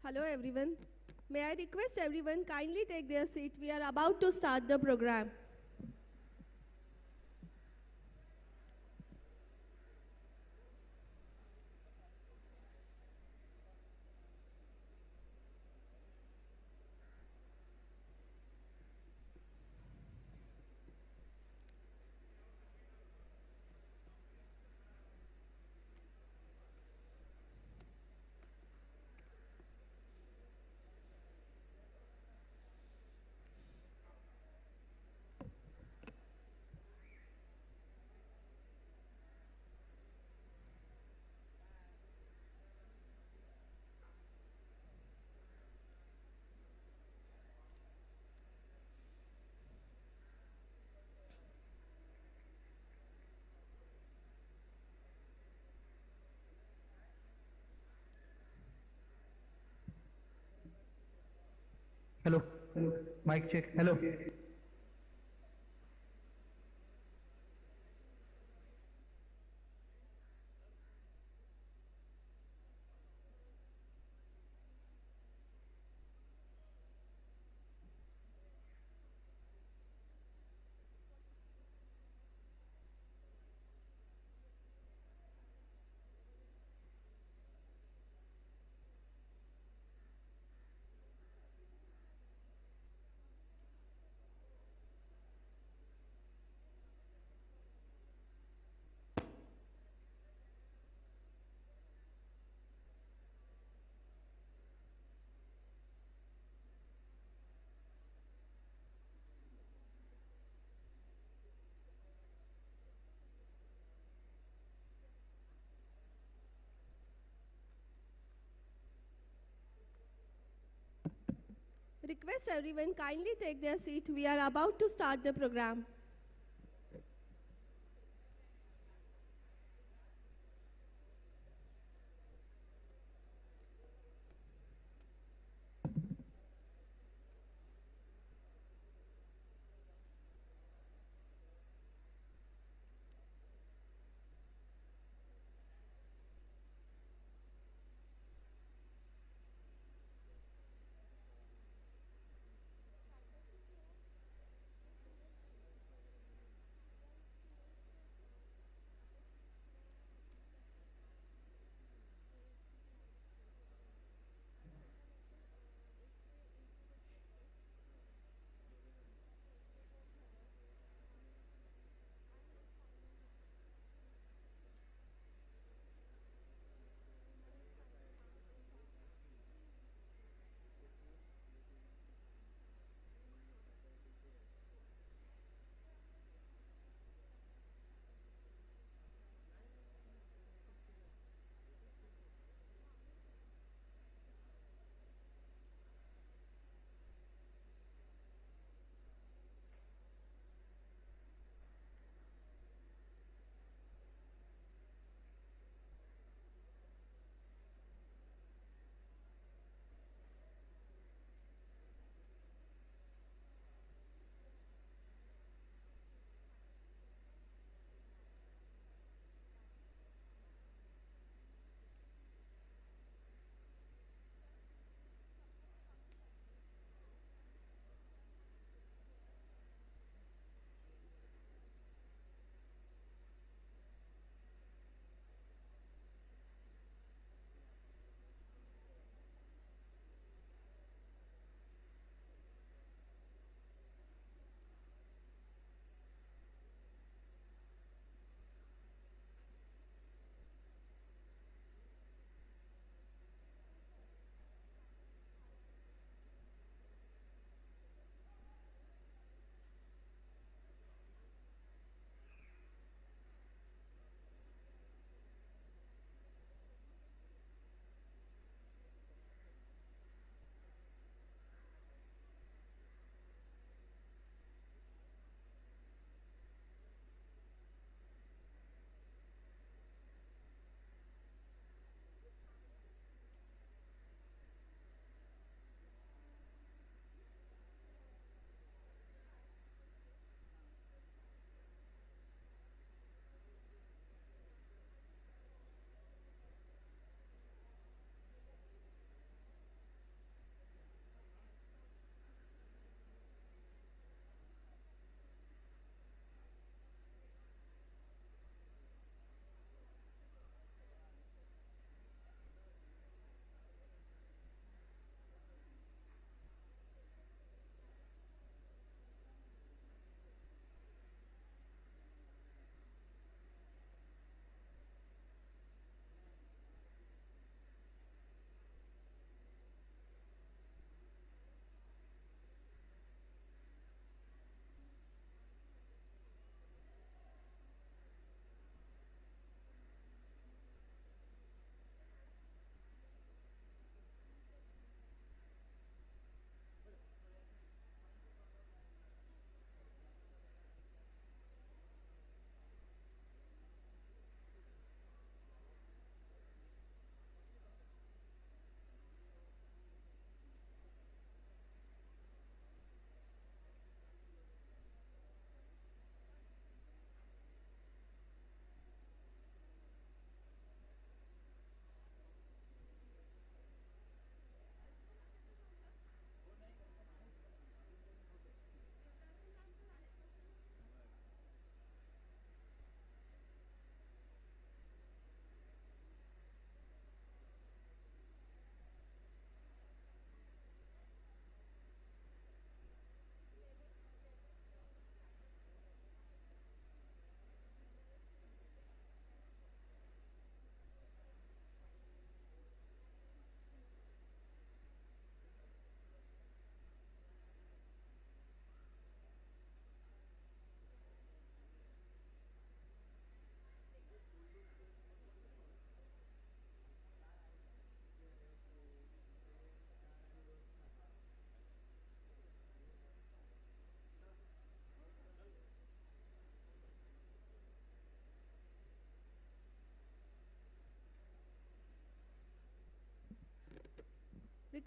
Hello everyone. May I request everyone kindly take their seat. We are about to start the program. Hello. Mic check. Hello. Request everyone kindly take their seat. We are about to start the program.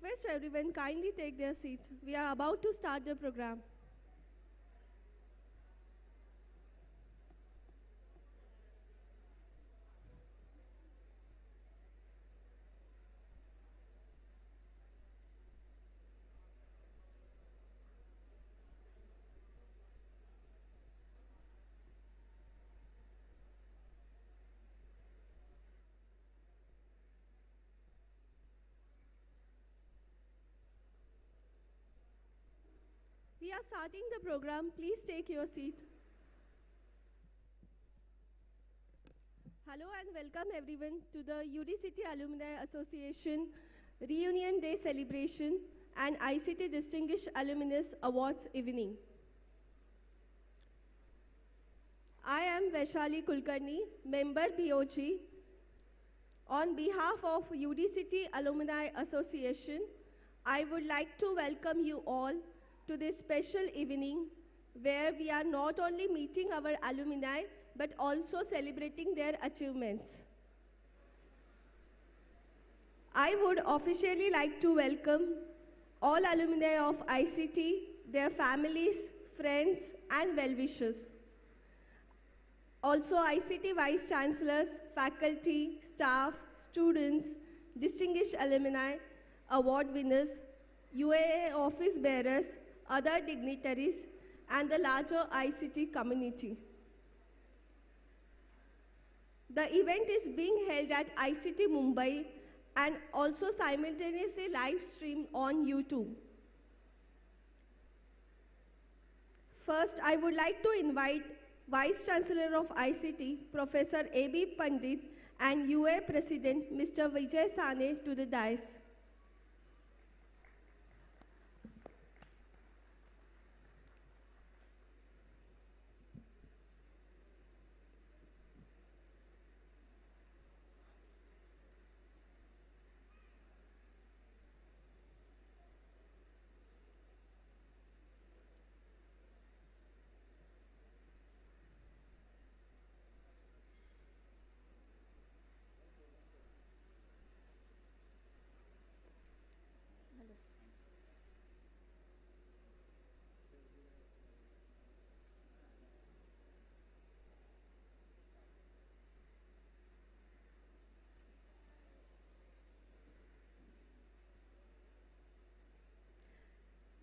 request everyone kindly take their seat. We are about to start the program. We are starting the program. Please take your seat. Hello and welcome everyone to the UD City Alumni Association Reunion Day Celebration and ICT Distinguished Alumnus Awards evening. I am Vaishali Kulkarni, member BOG. On behalf of UD City Alumni Association, I would like to welcome you all to this special evening where we are not only meeting our alumni but also celebrating their achievements. I would officially like to welcome all alumni of ICT, their families, friends and well-wishers. Also ICT Vice Chancellors, faculty, staff, students, distinguished alumni, award winners, UAA office bearers, other dignitaries, and the larger ICT community. The event is being held at ICT Mumbai and also simultaneously live streamed on YouTube. First, I would like to invite Vice Chancellor of ICT, Professor A.B. Pandit, and UA President, Mr. Vijay Sane, to the dais.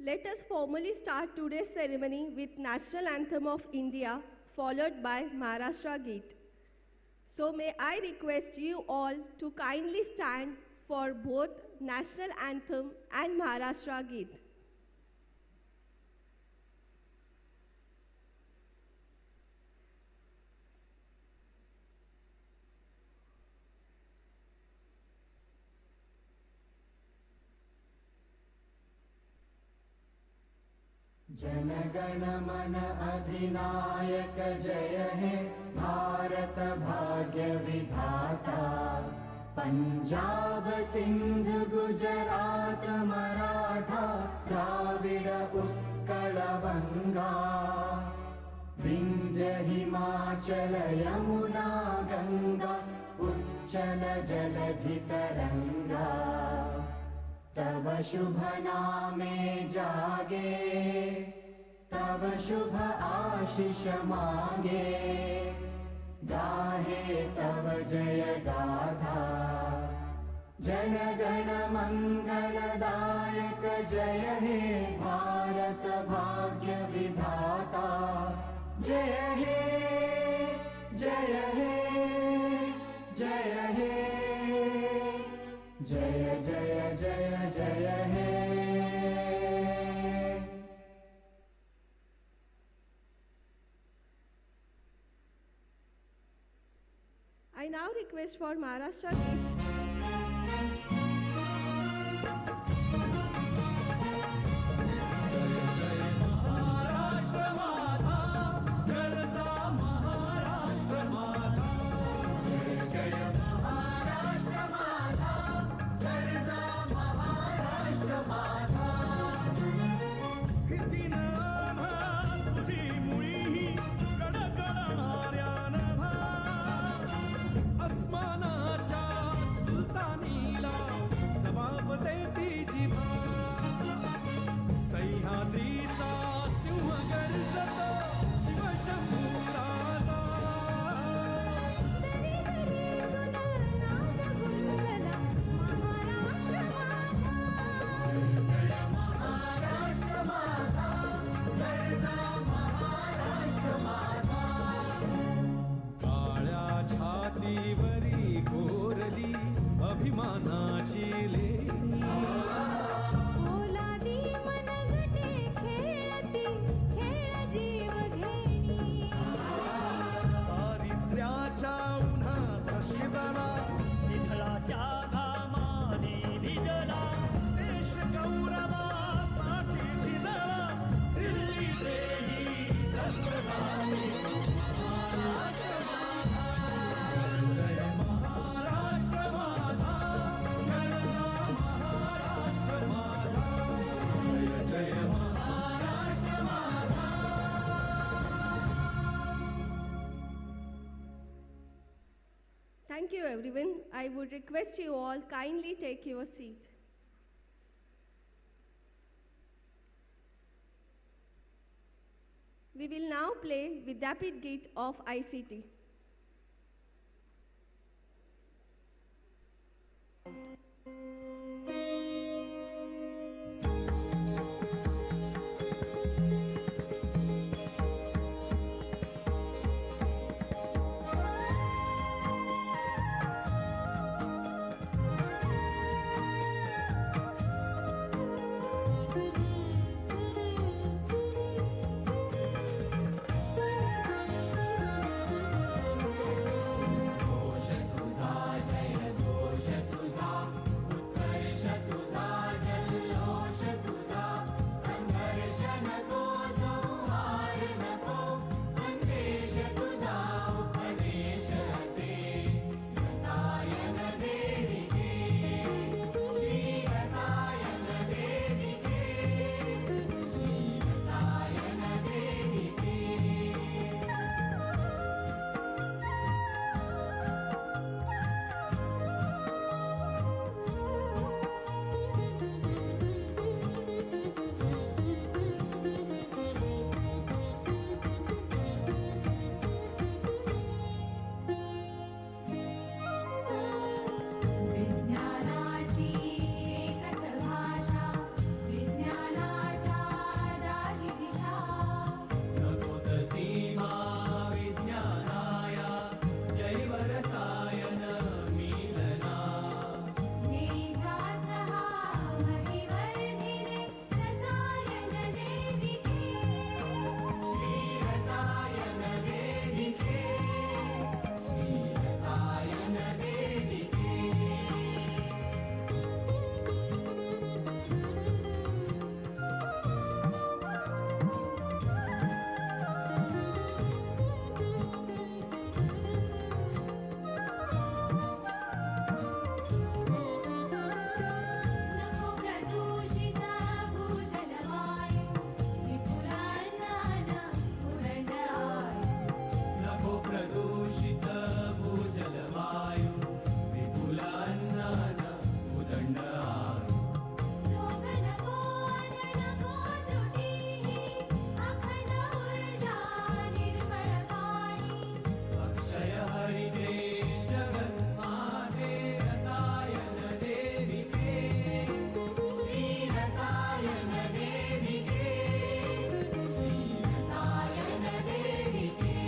Let us formally start today's ceremony with National Anthem of India, followed by Maharashtra Geet. So may I request you all to kindly stand for both National Anthem and Maharashtra Geet. जनगण मन अधिनायक जय हे भारत भाग्य विधाता पंजाब सिंध गुजरात मराठा द्राविड उत्कल बंगा विंध्य हिमाचल यमुना गंगा उच्चल जलधि तरंगा तव शुभ नामे जागे तव शुभ आशीष मांगे गाहे तव जय गाथा जनगण मंगलदायक जय हे भारत भाग्य विधाता जय हे जय हे जय हे जय जय जय जय हे I now request for Maharashtra Geet. अस्मानाच्या Thank you, everyone. I would request you all kindly take your seat. We will now play Vidyapit Geet of ICT. विज्ञानाची एकच भाषा, विज्ञानाच्या दाही दिशा. नकोत सीमा विज्ञानाया, जैव रसायन मिलना. नेत्रास हा महिवर्धिने रसायन देविके. श्री रसायन देविके, श्री रसायन देविके. नको प्रदूषित भूजलवायू, विपुल अन्नन उदंड आयु. नको प्रदूषित भूजलवायु, विपुल अन्नन उदंड आयु. रोग नको अन्न नको त्रुटीही, अखंड ऊर्जा निर्मळ पाणी. अक्षय हरिते जगन्माते, रसायन देविके. श्री रसायन देविके, श्री रसायन देविके.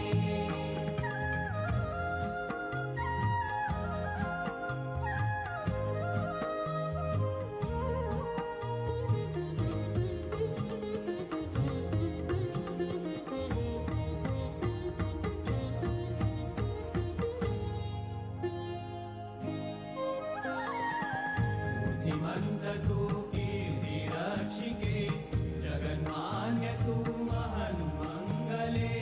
बुद्धिमंत तू कीर्तिरक्षिके, जगन्मान्य तू महन्मंगले.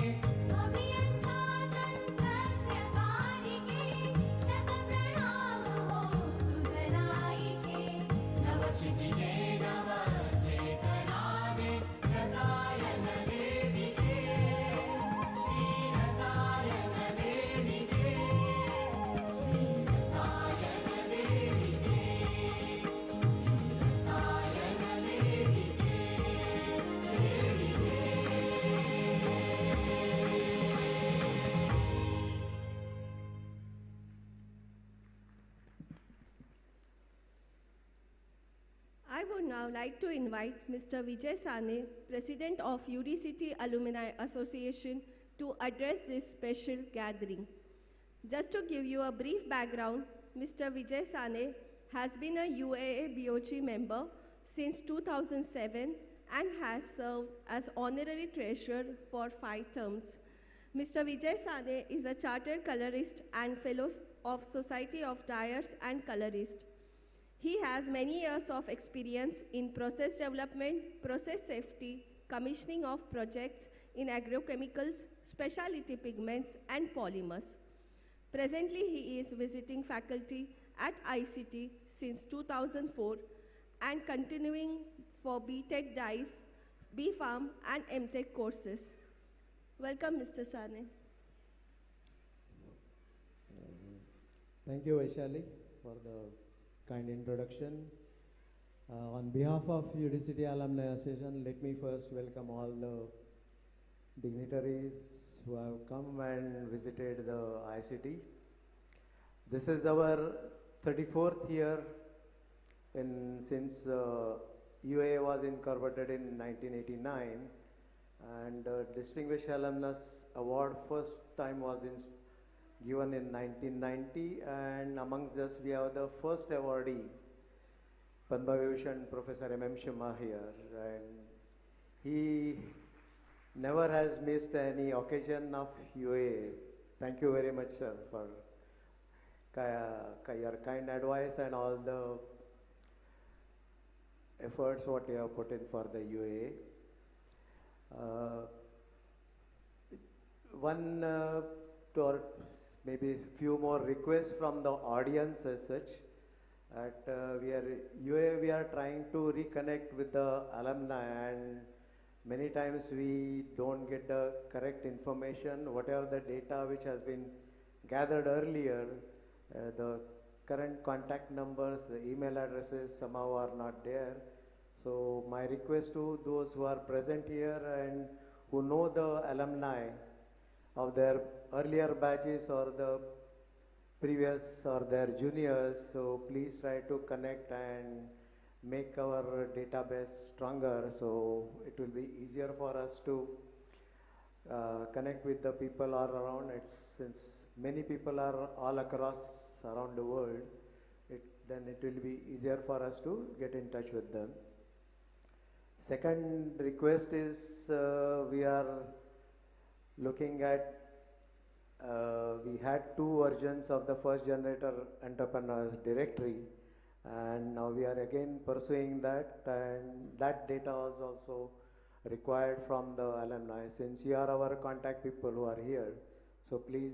अभियंता तंत्रज्ञ कालिके, शतप्रणाम हो तुझनाईके. नवक्षितिजे नवचेतनादे, रसायन देविके. श्री रसायन देविके, श्री रसायन देविके. श्री रसायन देविके, देविके. I would now like to invite Mr. Vijay Sane, President of UDCT Alumni Association, to address this special gathering. Just to give you a brief background, Mr. Vijay Sane has been a UAA BOG member since 2007 and has served as honorary treasurer for 5 terms. Mr. Vijay Sane is a chartered colorist and fellow of Society of Dyers and Colorists. He has many years of experience in process development, process safety, commissioning of projects in agrochemicals, specialty pigments, and polymers. Presently, he is visiting faculty at ICT since 2004 and continuing for B.Tech dyes, B.Farm, and M.Tech courses. Welcome, Mr. Sane. Thank you, Vaishali, for the kind introduction. On behalf of UDCT Alumni Association, let me first welcome all the dignitaries who have come and visited the ICT. This is our 34th year since UAA was incorporated in 1989, and Distinguished Alumnus Award first time was given in 1990, and amongst us we have the first awardee, Padma Vibhushan Professor M.M. Shima here, and he never has missed any occasion of UAA. Thank you very much, sir, for your kind advice and all the efforts what you have put in for the UAA. One or maybe few more requests from the audience as such. At UAA, we are trying to reconnect with the alumni, and many times we don't get the correct information. Whatever the data which has been gathered earlier, the current contact numbers, the email addresses somehow are not there. So my request to those who are present here and who know the alumni of their earlier batches or the previous or their juniors, so please try to connect and make our database stronger, so it will be easier for us to connect with the people all around. Since many people are all across around the world, then it will be easier for us to get in touch with them. Second request is we are looking at we had two versions of the first generator entrepreneurs directory, and now we are again pursuing that, and that data is also required from the alumni. Since you are our contact people who are here, so please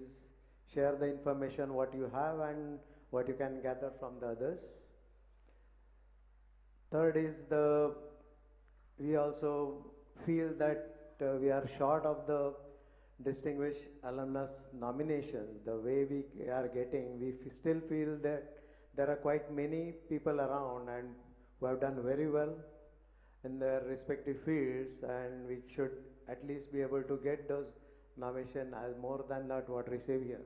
share the information what you have and what you can gather from the others. Third is we also feel that we are short of the distinguished alumnus nominations. The way we are getting, we still feel that there are quite many people around and who have done very well in their respective fields, and we should at least be able to get those nominations as more than that what receive here.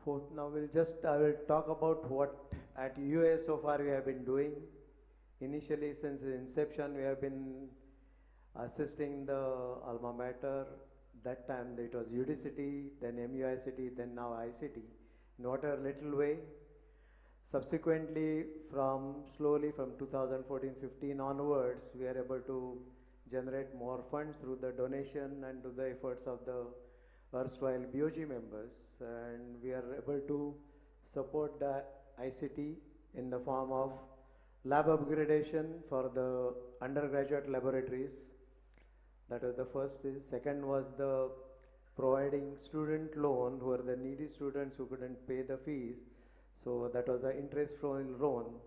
Fourth, now I will talk about what at UA so far we have been doing. Initially, since the inception, we have been assisting the alma mater. That time it was UDCT, then MUICT, then now ICT, in whatever little way. Subsequently, slowly from 2014-15 onwards, we are able to generate more funds through the donation and to the efforts of the erstwhile BOG members, and we are able to support the ICT in the form of lab upgradation for the undergraduate laboratories. That was the first. Second was the providing student loan who are the needy students who couldn't pay the fees. So that was the interest-free loan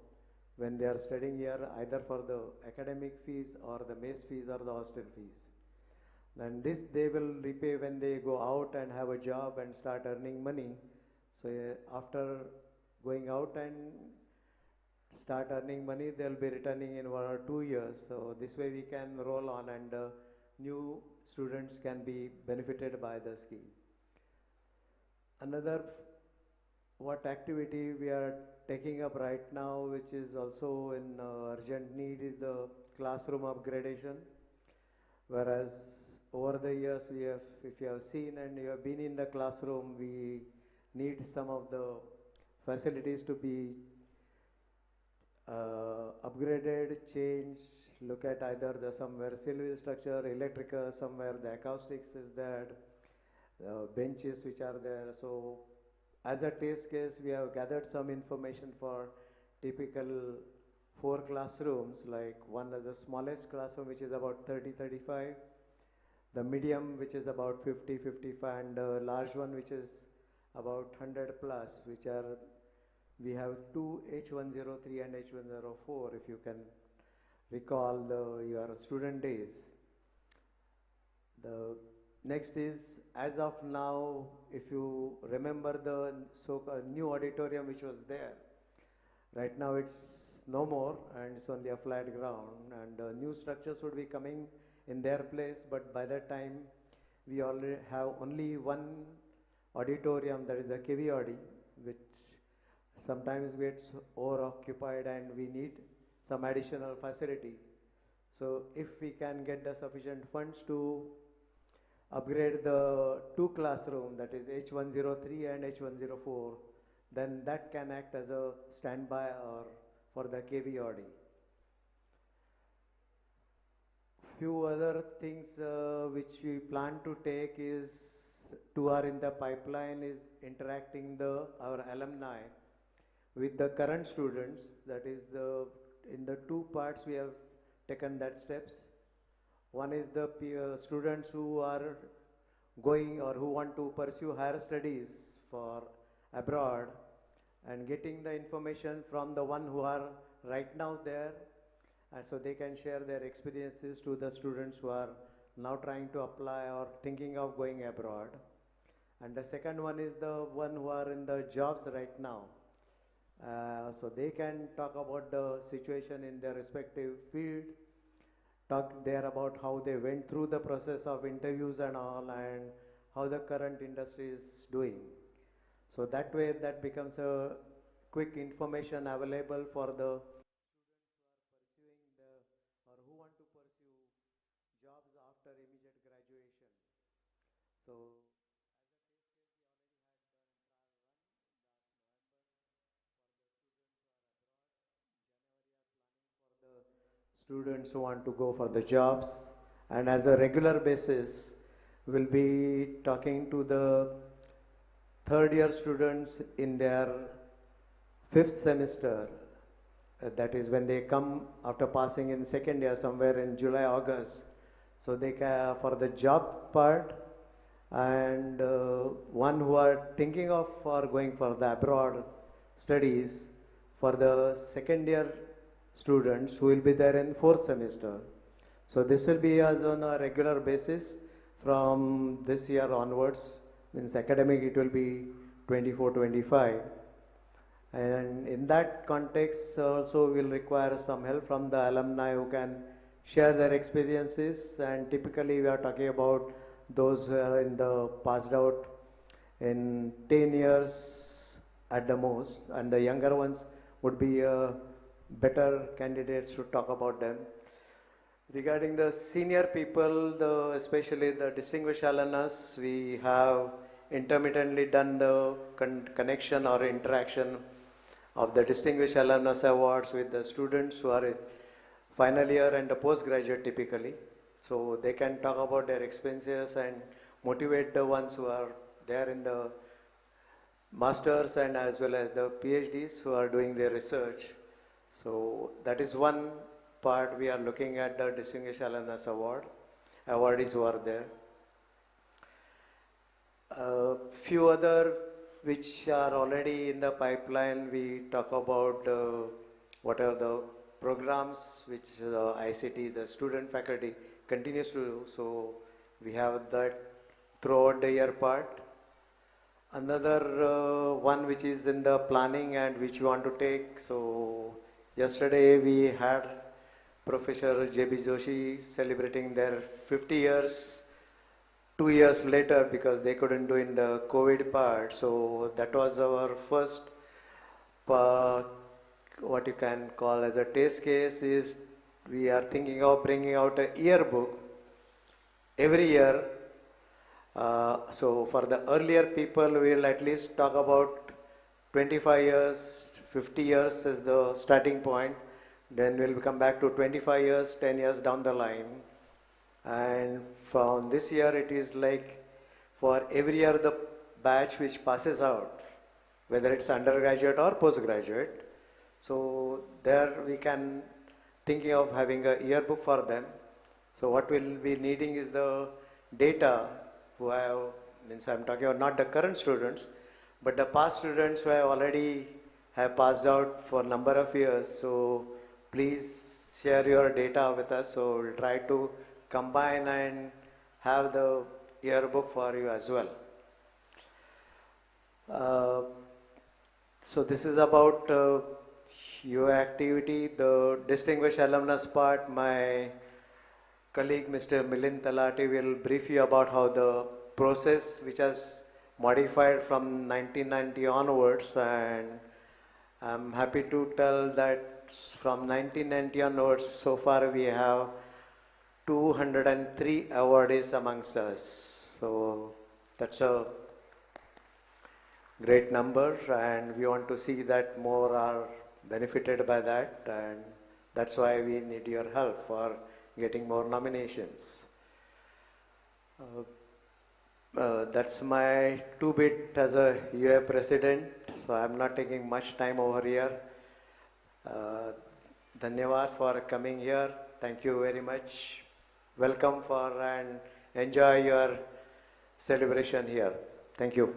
when they are studying here, either for the academic fees or the mess fees or the hostel fees. And this they will repay when they go out and have a job and start earning money. So after going out and start earning money, they'll be returning in 1 or 2 years. So this way we can roll on, and new students can be benefited by the scheme. Another activity we are taking up right now, which is also in urgent need, is the classroom upgradation. Whereas over the years, if you have seen and you have been in the classroom, we need some of the facilities to be upgraded, changed, look at either somewhere civil structure, electrical, somewhere the acoustics is there, benches which are there. So as a test case, we have gathered some information for typical 4 classrooms, like one is the smallest classroom which is about 30-35, the medium which is about 50-55, and the large one which is about 100 plus, we have 2 H103 and H104, if you can recall your student days. Next is, as of now, if you remember the so-called new auditorium which was there, right now it's no more and it's only a flat ground, and new structures would be coming in their place, but by that time we already have only one auditorium, that is the KV Audi, which sometimes gets over-occupied and we need some additional facility. So if we can get the sufficient funds to upgrade the two classroom, that is H103 and H104, then that can act as a standby or for the KV Audi. Few other things which we plan to take is, two are in the pipeline, is interacting our alumni with the current students. That is in the two parts we have taken that steps. One is the students who are going or who want to pursue higher studies for abroad, and getting the information from the one who are right now there, and so they can share their experiences to the students who are now trying to apply or thinking of going abroad. And the second one is the one who are in the jobs right now. So they can talk about the situation in their respective field, talk there about how they went through the process of interviews and all, and how the current industry is doing. So that way that becomes a quick information available for the pursuing or who want to pursue jobs after immediate graduation. So students who want to go for the jobs, and as a regular basis we'll be talking to the third year students in their fifth semester. That is when they come after passing in second year somewhere in July, August. So they can, for the job part, and one who are thinking of for going for the abroad studies, for the second year students who will be there in fourth semester. So this will be as on a regular basis from this year onwards. Means academic it will be 24-25, and in that context also we'll require some help from the alumni who can share their experiences, and typically we are talking about those who are in the passed out in 10 years at the most, and the younger ones would be better candidates to talk about them. Regarding the senior people, especially the distinguished alumnus, we have intermittently done the connection or interaction of the Distinguished Alumnus Awards with the students who are in final year and the postgraduate typically. So they can talk about their experiences and motivate the ones who are there in the masters and as well as the PhDs who are doing their research. So that is one part we are looking at, the Distinguished Alumnus Award, awardees who are there. Few other which are already in the pipeline, we talk about what are the programs which the ICT, the student faculty continues to do. So we have that throughout the year part. Another one which is in the planning and which we want to take. So yesterday we had Professor J.B. Joshi celebrating their 50 years 2 years later because they couldn't do in the COVID part. So that was our first, what you can call as a test case, is we are thinking of bringing out a yearbook every year. So for the earlier people, we will at least talk about 25 years, 50 years as the starting point. Then we'll come back to 25 years, 10 years down the line. And from this year, it is like for every year the batch which passes out, whether it's undergraduate or postgraduate. So there we can thinking of having a yearbook for them. So what we'll be needing is the data who have, means I'm talking about not the current students, but the past students who have already have passed out for a number of years. So please share your data with us. So we'll try to combine and have the yearbook for you as well. Uh, so this is about your activity, the distinguished alumnus part. My colleague Mr. Milind Talati will brief you about how the process which has modified from 1990 onwards, and I'm happy to tell that from 1990 onwards so far we have 203 awardees amongst us. So that's a great number, and we want to see that more are benefited by that, and that's why we need your help for getting more nominations. That's my two bit as a UA president, so I'm not taking much time over here. Dhanyavad for coming here. Thank you very much. Welcome for and enjoy your celebration here. Thank you.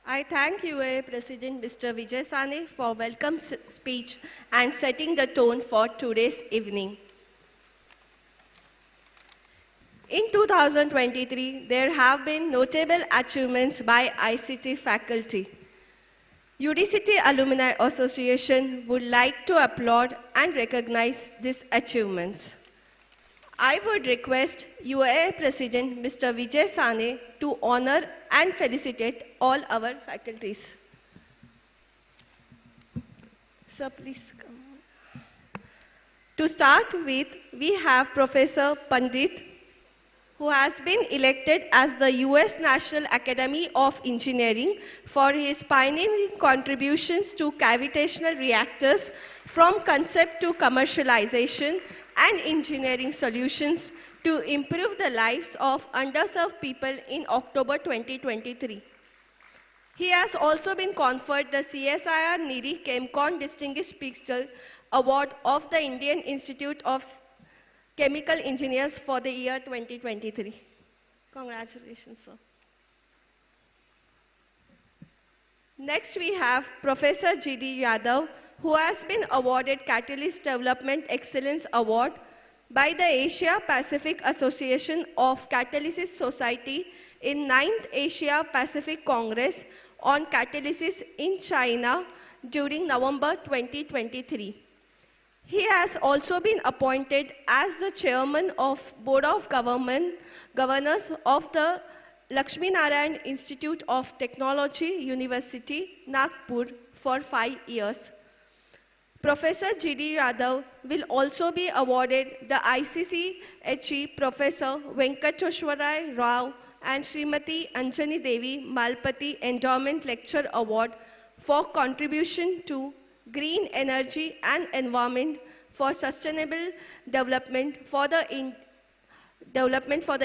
I thank UAA President Mr. Vijay Sane for welcome speech and setting the tone for today's evening. In 2023, there have been notable achievements by ICT faculty. UDCT Alumni Association would like to applaud and recognize these achievements. I would request UAA President Mr. Vijay Sane to honor and felicitate all our faculties. Sir, please come. To start with, we have Professor Pandit, who has been elected as the US National Academy of Engineering for his pioneering contributions to gravitational reactors from concept to commercialization and engineering solutions to improve the lives of underserved people in October 2023. He has also been conferred the CSIR NIRI ChemCon Distinguished Speaker Award of the Indian Institute of Chemical Engineers for the year 2023. Congratulations, sir. Next, we have Professor G.D. Yadav, who has been awarded Catalyst Development Excellence Award by the Asia Pacific Association of Catalysis Society in 9th Asia Pacific Congress on Catalysis in China during November 2023. He has also been appointed as the chairman of Board of Governors of the Lakshmi Narayan Institute of Technology, University, Nagpur for 5 years. Professor G.D. Yadav will also be awarded the ICCHE Professor Venkateshwarai Rao and Srimati Anjani Devi Malpati Endowment Lecture Award for contribution to green energy and environment for sustainable development for the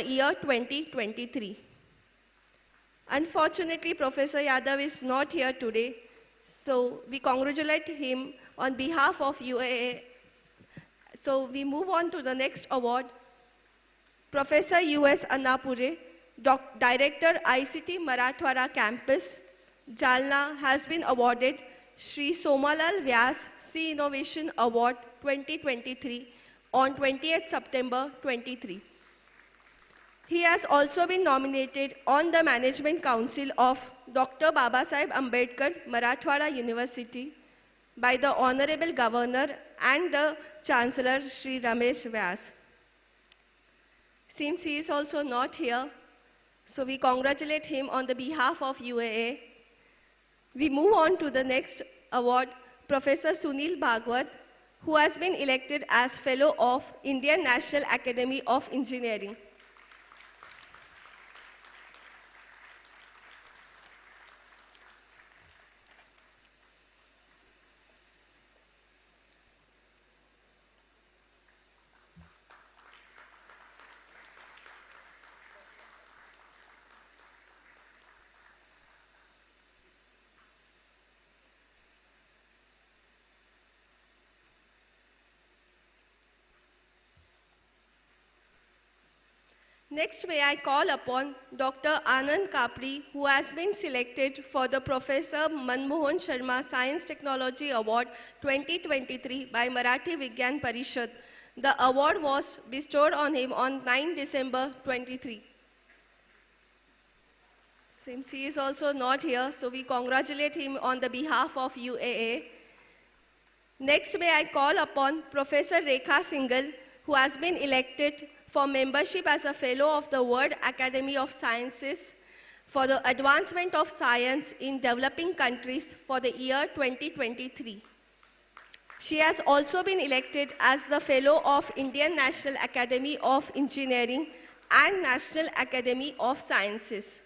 year 2023. Unfortunately, Professor Yadav is not here today, so we congratulate him on behalf of UAA. So we move on to the next award. Professor U.S. Annapure, Director ICT Marathwada Campus, Jalna, has been awarded Shri Somalal Vyas C Innovation Award 2023 on 28th September 23. He has also been nominated on the Management Council of Dr. Babasaheb Ambedkar Marathwada University by the Honorable Governor and the Chancellor Shri Ramesh Vyas. Seems he is also not here, so we congratulate him on the behalf of UAA. We move on to the next award, Professor Sunil Bhagwat, who has been elected as Fellow of Indian National Academy of Engineering. Next, may I call upon Dr. Anand Kapri, who has been selected for the Professor Manmohan Sharma Science Technology Award 2023 by Marathi Vigyan Parishad. The award was bestowed on him on 9 December 23. Since he is also not here, so we congratulate him on the behalf of UAA. Next, may I call upon Professor Rekha Singhal, who has been elected for membership as a Fellow of the World Academy of Sciences for the advancement of science in developing countries for the year 2023. She has also been elected as the Fellow of Indian National Academy of Engineering and National Academy of Sciences.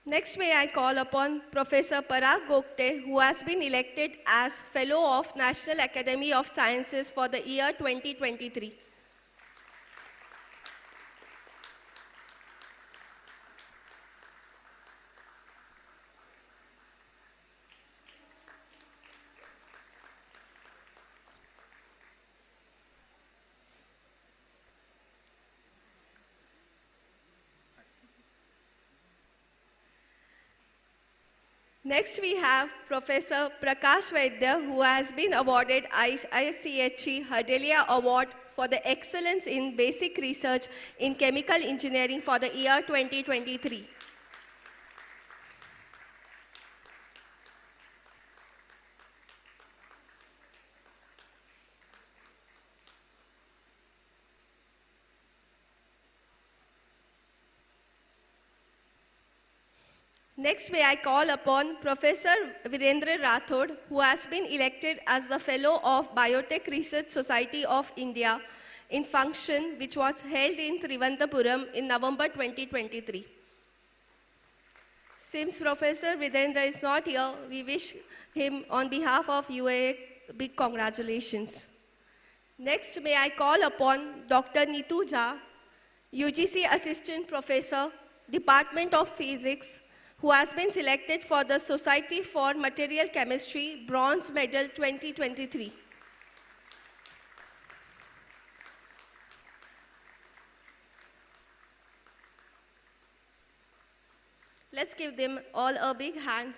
Next, may I call upon Professor Parag Gokte, who has been elected as Fellow of National Academy of Sciences for the year 2023. Next, we have Professor Prakash Vaidya, who has been awarded ICHE Hardelia Award for the Excellence in Basic Research in Chemical Engineering for the year 2023. Next, may I call upon Professor Virendra Rathod, who has been elected as the Fellow of Biotech Research Society of India in function which was held in Trivandrum in November 2023. Since Professor Virendra is not here, we wish him on behalf of UAA big congratulations. Next, may I call upon Dr. Neetu Jha, UGC Assistant Professor, Department of Physics, who has been selected for the Society for Material Chemistry Bronze Medal 2023. Let's give them all a big hand.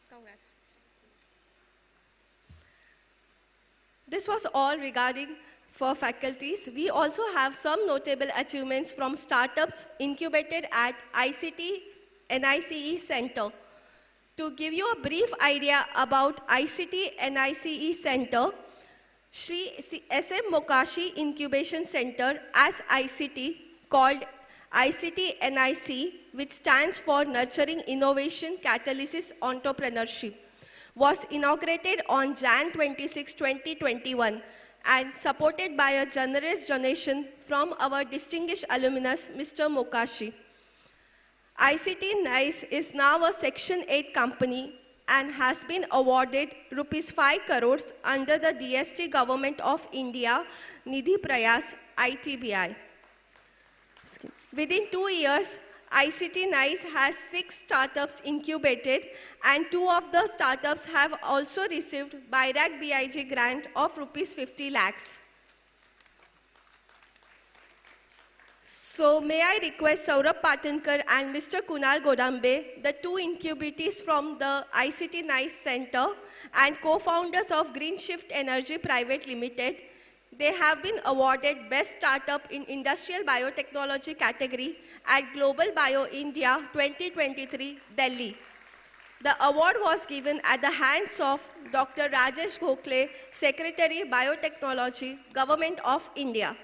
Congratulations. This was all regarding for faculties. We also have some notable achievements from startups incubated at ICT NICE Center. To give you a brief idea about ICT NICE Center, Shri SM Mokashi Incubation Center as ICT, called ICT NIC, which stands for Nurturing Innovation Catalysis Entrepreneurship, was inaugurated on Jan 26, 2021 and supported by a generous donation from our distinguished alumnus, Mr. Mokashi. ICT NICE is now a Section 8 company and has been awarded Rs 5 crores under the DST Government of India Nidhi Prayas ITBI. Within 2 years, ICT NICE has 6 startups incubated, and 2 of the startups have also received BIRAC BIG grant of Rs 50 lakhs. So may I request Saurabh Patankar and Mr. Kunal Godambe, the 2 incubatees from the ICT NICE Center and co-founders of Green Shift Energy Private Limited. They have been awarded Best Startup in Industrial Biotechnology category at Global Bio India 2023, Delhi. The award was given at the hands of Dr. Rajesh Gokhale, Secretary, Biotechnology, Government of India.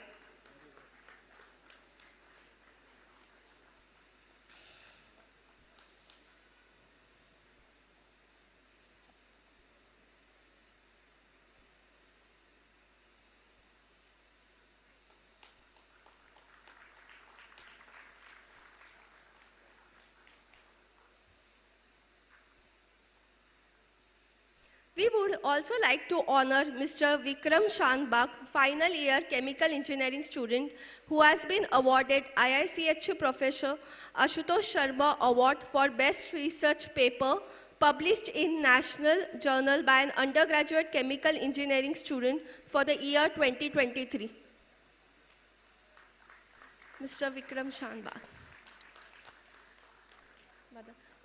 We would also like to honor Mr. Vikram Shanbag, final year chemical engineering student, who has been awarded IICHU Professor Ashutosh Sharma Award for Best Research Paper published in National Journal by an undergraduate chemical engineering student for the year 2023. Mr. Vikram Shanbag.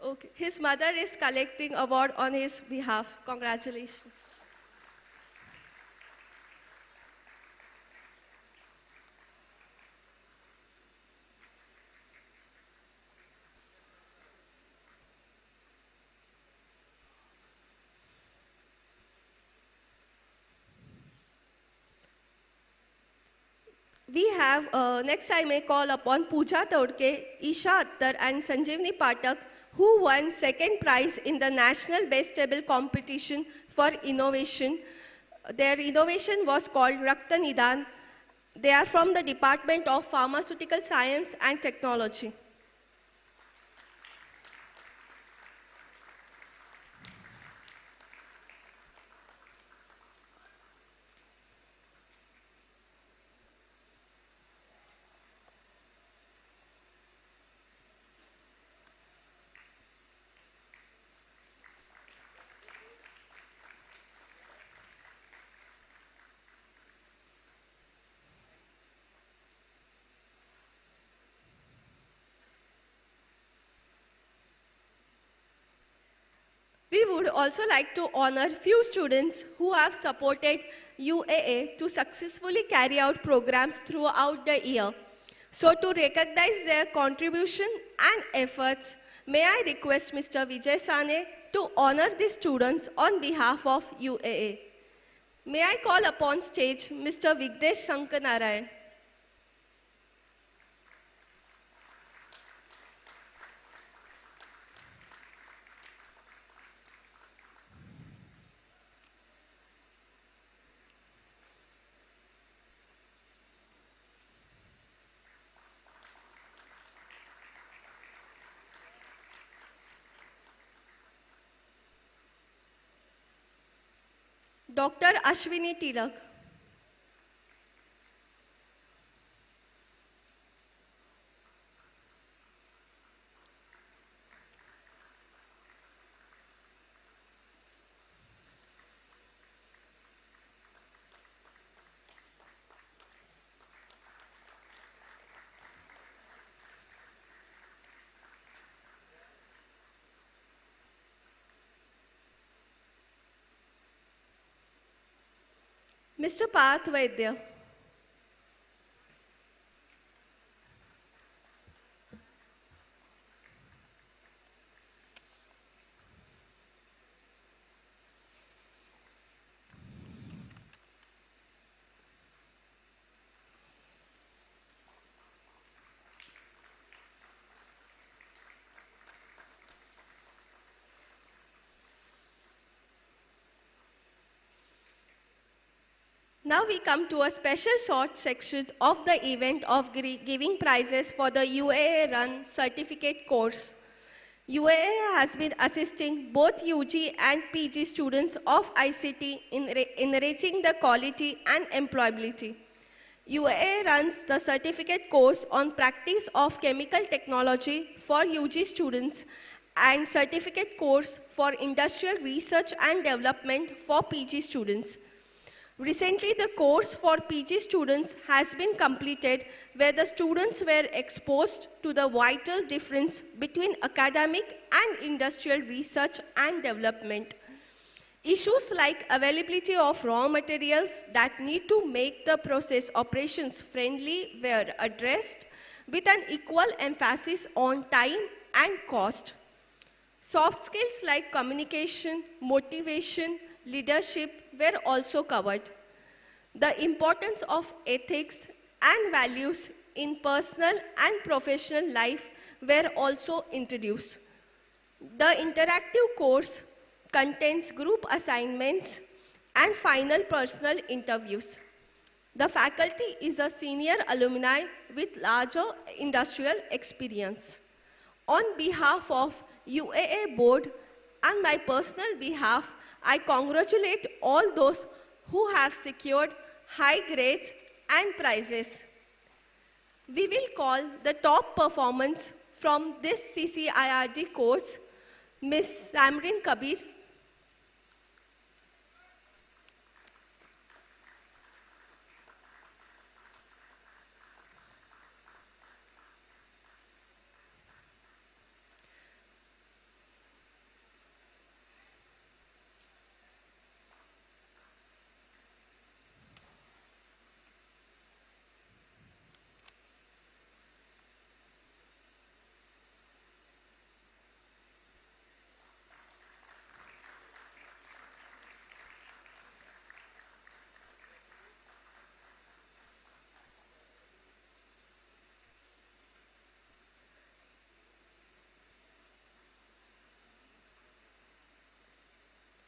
Okay. His mother is collecting award on his behalf. Congratulations. We have, next I may call upon Pooja Todke, Isha Attar and Sanjeevani Patak, who won second prize in the National Best Table Competition for Innovation. Their innovation was called Rakta Nidan. They are from the Department of Pharmaceutical Science and Technology. We would also like to honor few students who have supported UAA to successfully carry out programs throughout the year. So to recognize their contribution and efforts, may I request Mr. Vijay Sane to honor the students on behalf of UAA. May I call upon stage Mr. Vigdesh Shankanarayan. Dr. Ashwini Tilak. Mr. Parth Vaidya. Now we come to a special short section of the event of giving prizes for the UAA run certificate course. UAA has been assisting both UG and PG students of ICT in enriching the quality and employability. UAA runs the certificate course on practice of chemical technology for UG students and certificate course for industrial research and development for PG students. Recently, the course for PG students has been completed where the students were exposed to the vital difference between academic and industrial research and development. Issues like availability of raw materials that need to make the process operations friendly were addressed with an equal emphasis on time and cost. Soft skills like communication, motivation, leadership were also covered. The importance of ethics and values in personal and professional life were also introduced. The interactive course contains group assignments and final personal interviews. The faculty is a senior alumni with larger industrial experience. On behalf of UAA board and my personal behalf, I congratulate all those who have secured high grades and prizes. We will call the top performance from this CCIRD course, Ms. Samrin Kabir.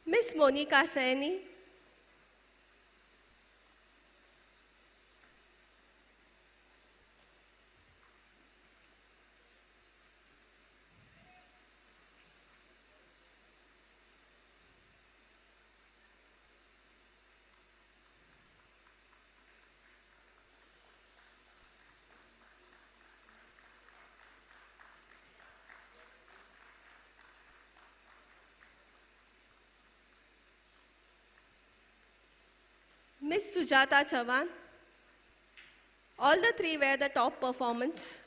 Ms. Monica Saini. Ms. Sujata Chavan. All the three were the top performance.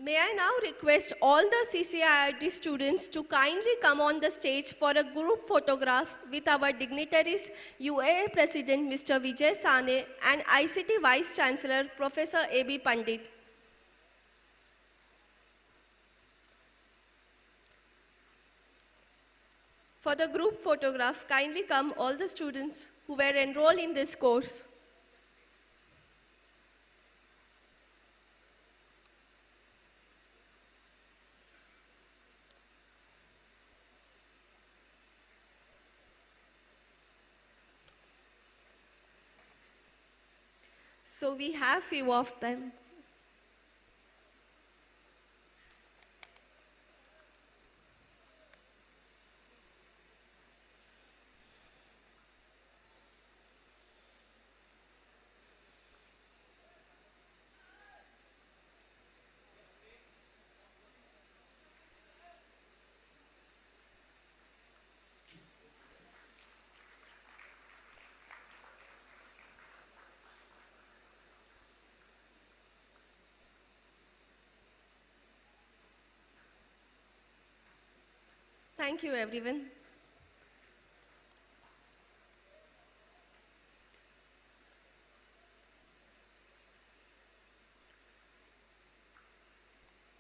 May I now request all the CCIRD students to kindly come on the stage for a group photograph with our dignitaries, UAA President Mr. Vijay Sane and ICT Vice Chancellor Professor A.B. Pandit. For the group photograph, kindly come all the students who were enrolled in this course. So we have few of them. Thank you, everyone.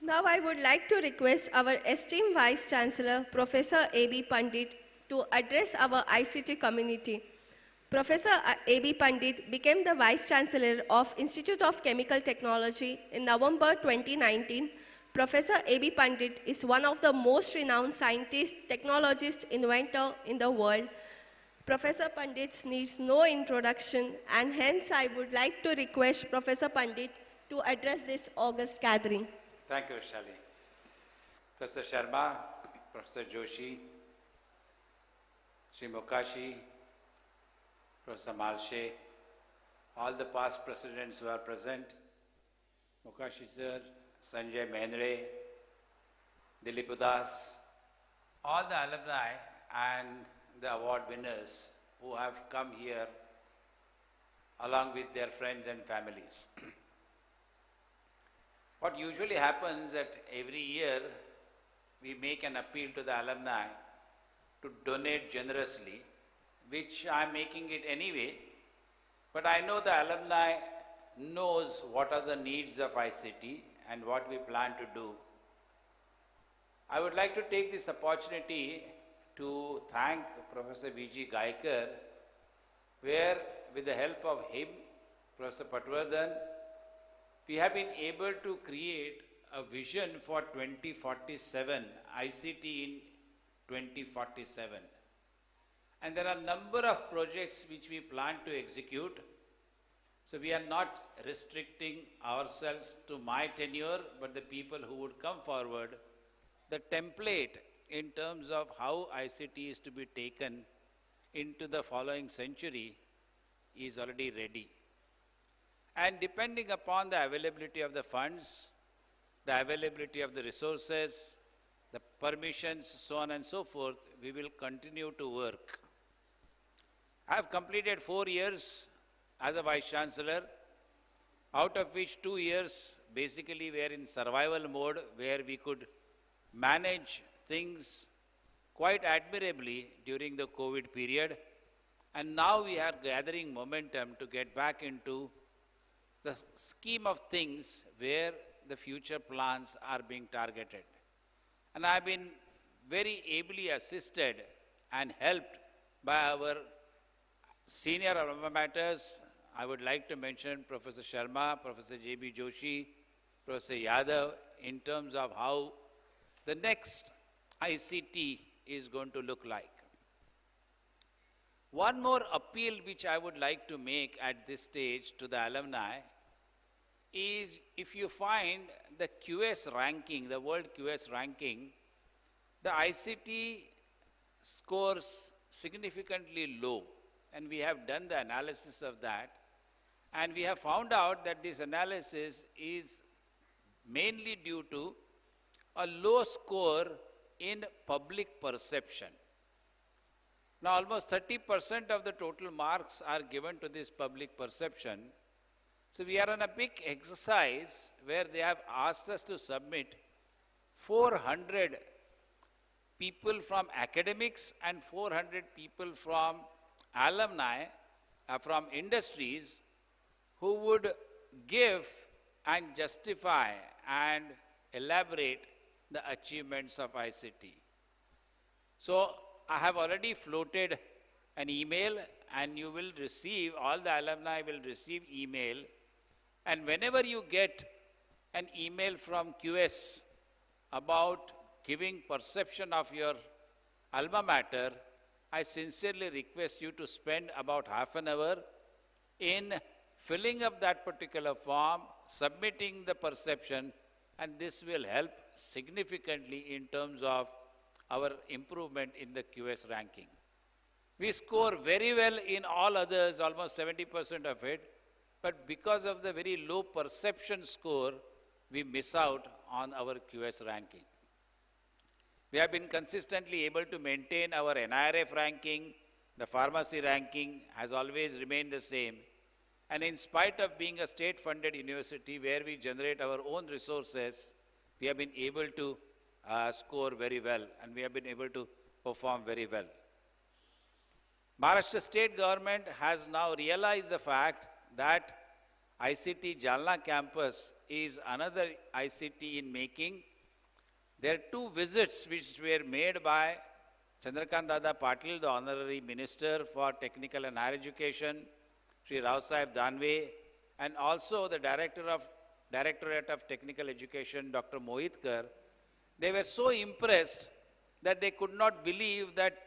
Now I would like to request our esteemed Vice Chancellor, Professor A.B. Pandit, to address our ICT community. Professor A.B. Pandit became the Vice Chancellor of Institute of Chemical Technology in November 2019. Professor A.B. Pandit is one of the most renowned scientists, technologists, inventor in the world. Professor Pandit needs no introduction, and hence I would like to request Professor Pandit to address this August gathering. Thank you, Shali. Professor Sharma, Professor Joshi, Sri Mokashi, Professor Malshe, all the past presidents who are present, Mokashi sir, Sanjay Mehndre, Dilip Udas, all the alumni and the award winners who have come here along with their friends and families. What usually happens that every year we make an appeal to the alumni to donate generously, which I'm making it anyway, but I know the alumni knows what are the needs of ICT and what we plan to do. I would like to take this opportunity to thank Professor V.G. Gaikar, where with the help of him, Professor Patwardhan, we have been able to create a vision for 2047, ICT in 2047. And there are a number of projects which we plan to execute. So we are not restricting ourselves to my tenure, but the people who would come forward. The template in terms of how ICT is to be taken into the following century is already ready. And depending upon the availability of the funds, the availability of the resources, the permissions, so on and so forth, we will continue to work. I have completed 4 years as a Vice Chancellor, out of which 2 years basically were in survival mode, where we could manage things quite admirably during the COVID period. And now we are gathering momentum to get back into the scheme of things where the future plans are being targeted. And I have been very ably assisted and helped by our senior alma maters. I would like to mention Professor Sharma, Professor J.B. Joshi, Professor Yadav, in terms of how the next ICT is going to look like. One more appeal which I would like to make at this stage to the alumni is, if you find the QS ranking, the world QS ranking, the ICT scores significantly low. And we have done the analysis of that. And we have found out that this analysis is mainly due to a low score in public perception. Now, almost 30% of the total marks are given to this public perception. So we are on a big exercise where they have asked us to submit 400 people from academics and 400 people from alumni, from industries, who would give and justify and elaborate the achievements of ICT. So I have already floated an email, and you will receive, all the alumni will receive email. And whenever you get an email from QS about giving perception of your alma mater, I sincerely request you to spend about half an hour in filling up that particular form, submitting the perception, and this will help significantly in terms of our improvement in the QS ranking. We score very well in all others, almost 70% of it, but because of the very low perception score, we miss out on our QS ranking. We have been consistently able to maintain our NIRF ranking. The pharmacy ranking has always remained the same. And in spite of being a state-funded university where we generate our own resources, we have been able to score very well, and we have been able to perform very well. Maharashtra state government has now realized the fact that ICT Jalna campus is another ICT in making. There are 2 visits which were made by Chandrakant Dada Patil, the Honorary Minister for Technical and Higher Education, Sri Rao Sahib Danve, and also the Directorate of Technical Education, Dr. Mohitkar. They were so impressed that they could not believe that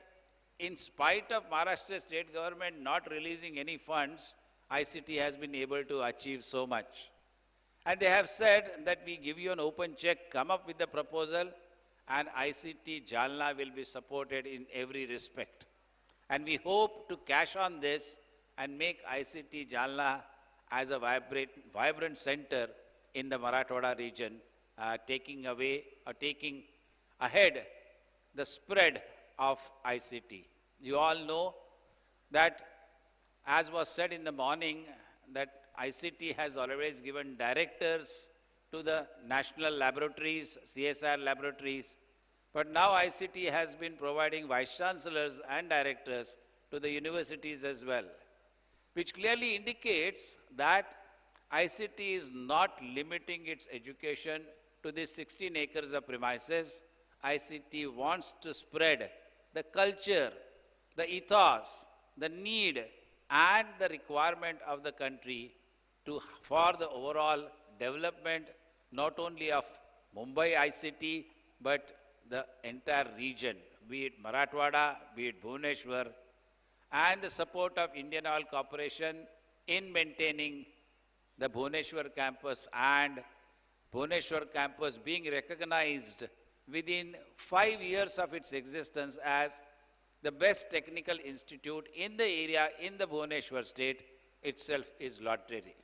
in spite of Maharashtra state government not releasing any funds, ICT has been able to achieve so much. And they have said that we give you an open check, come up with the proposal, and ICT Jalna will be supported in every respect. And we hope to cash on this and make ICT Jalna as a vibrant center in the Marathwada region, taking ahead the spread of ICT. You all know that as was said in the morning, that ICT has always given directors to the national laboratories, CSR laboratories, but now ICT has been providing vice chancellors and directors to the universities as well, which clearly indicates that ICT is not limiting its education to these 16 acres of premises. ICT wants to spread the culture, the ethos, the need, and the requirement of the country for the overall development, not only of Mumbai ICT, but the entire region, be it Marathwada, be it Bhubaneswar, and the support of Indian Oil Corporation in maintaining the Bhubaneswar campus, and Bhubaneswar campus being recognized within 5 years of its existence as the best technical institute in the area in the Bhubaneswar state itself is laudatory.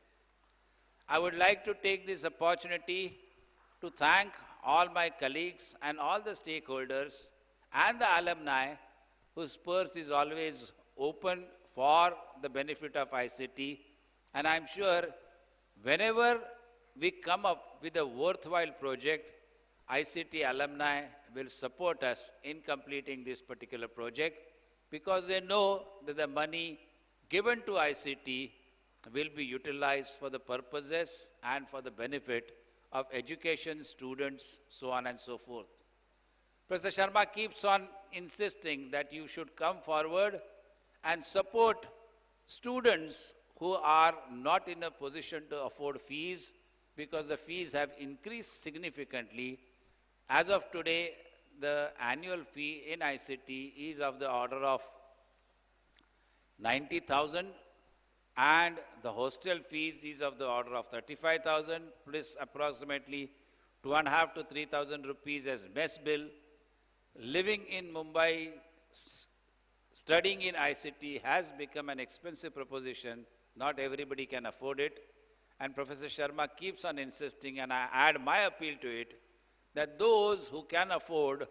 I would like to take this opportunity to thank all my colleagues and all the stakeholders and the alumni whose purse is always open for the benefit of ICT. And I'm sure whenever we come up with a worthwhile project, ICT alumni will support us in completing this particular project, because they know that the money given to ICT will be utilized for the purposes and for the benefit of education, students, so on and so forth. Professor Sharma keeps on insisting that you should come forward and support students who are not in a position to afford fees, because the fees have increased significantly. As of today, the annual fee in ICT is of the order of 90,000, and the hostel fees is of the order of 35,000, plus approximately 2.5 to 3,000 rupees as mess bill. Living in Mumbai, studying in ICT has become an expensive proposition. Not everybody can afford it. And Professor Sharma keeps on insisting, and I add my appeal to it, that those who can afford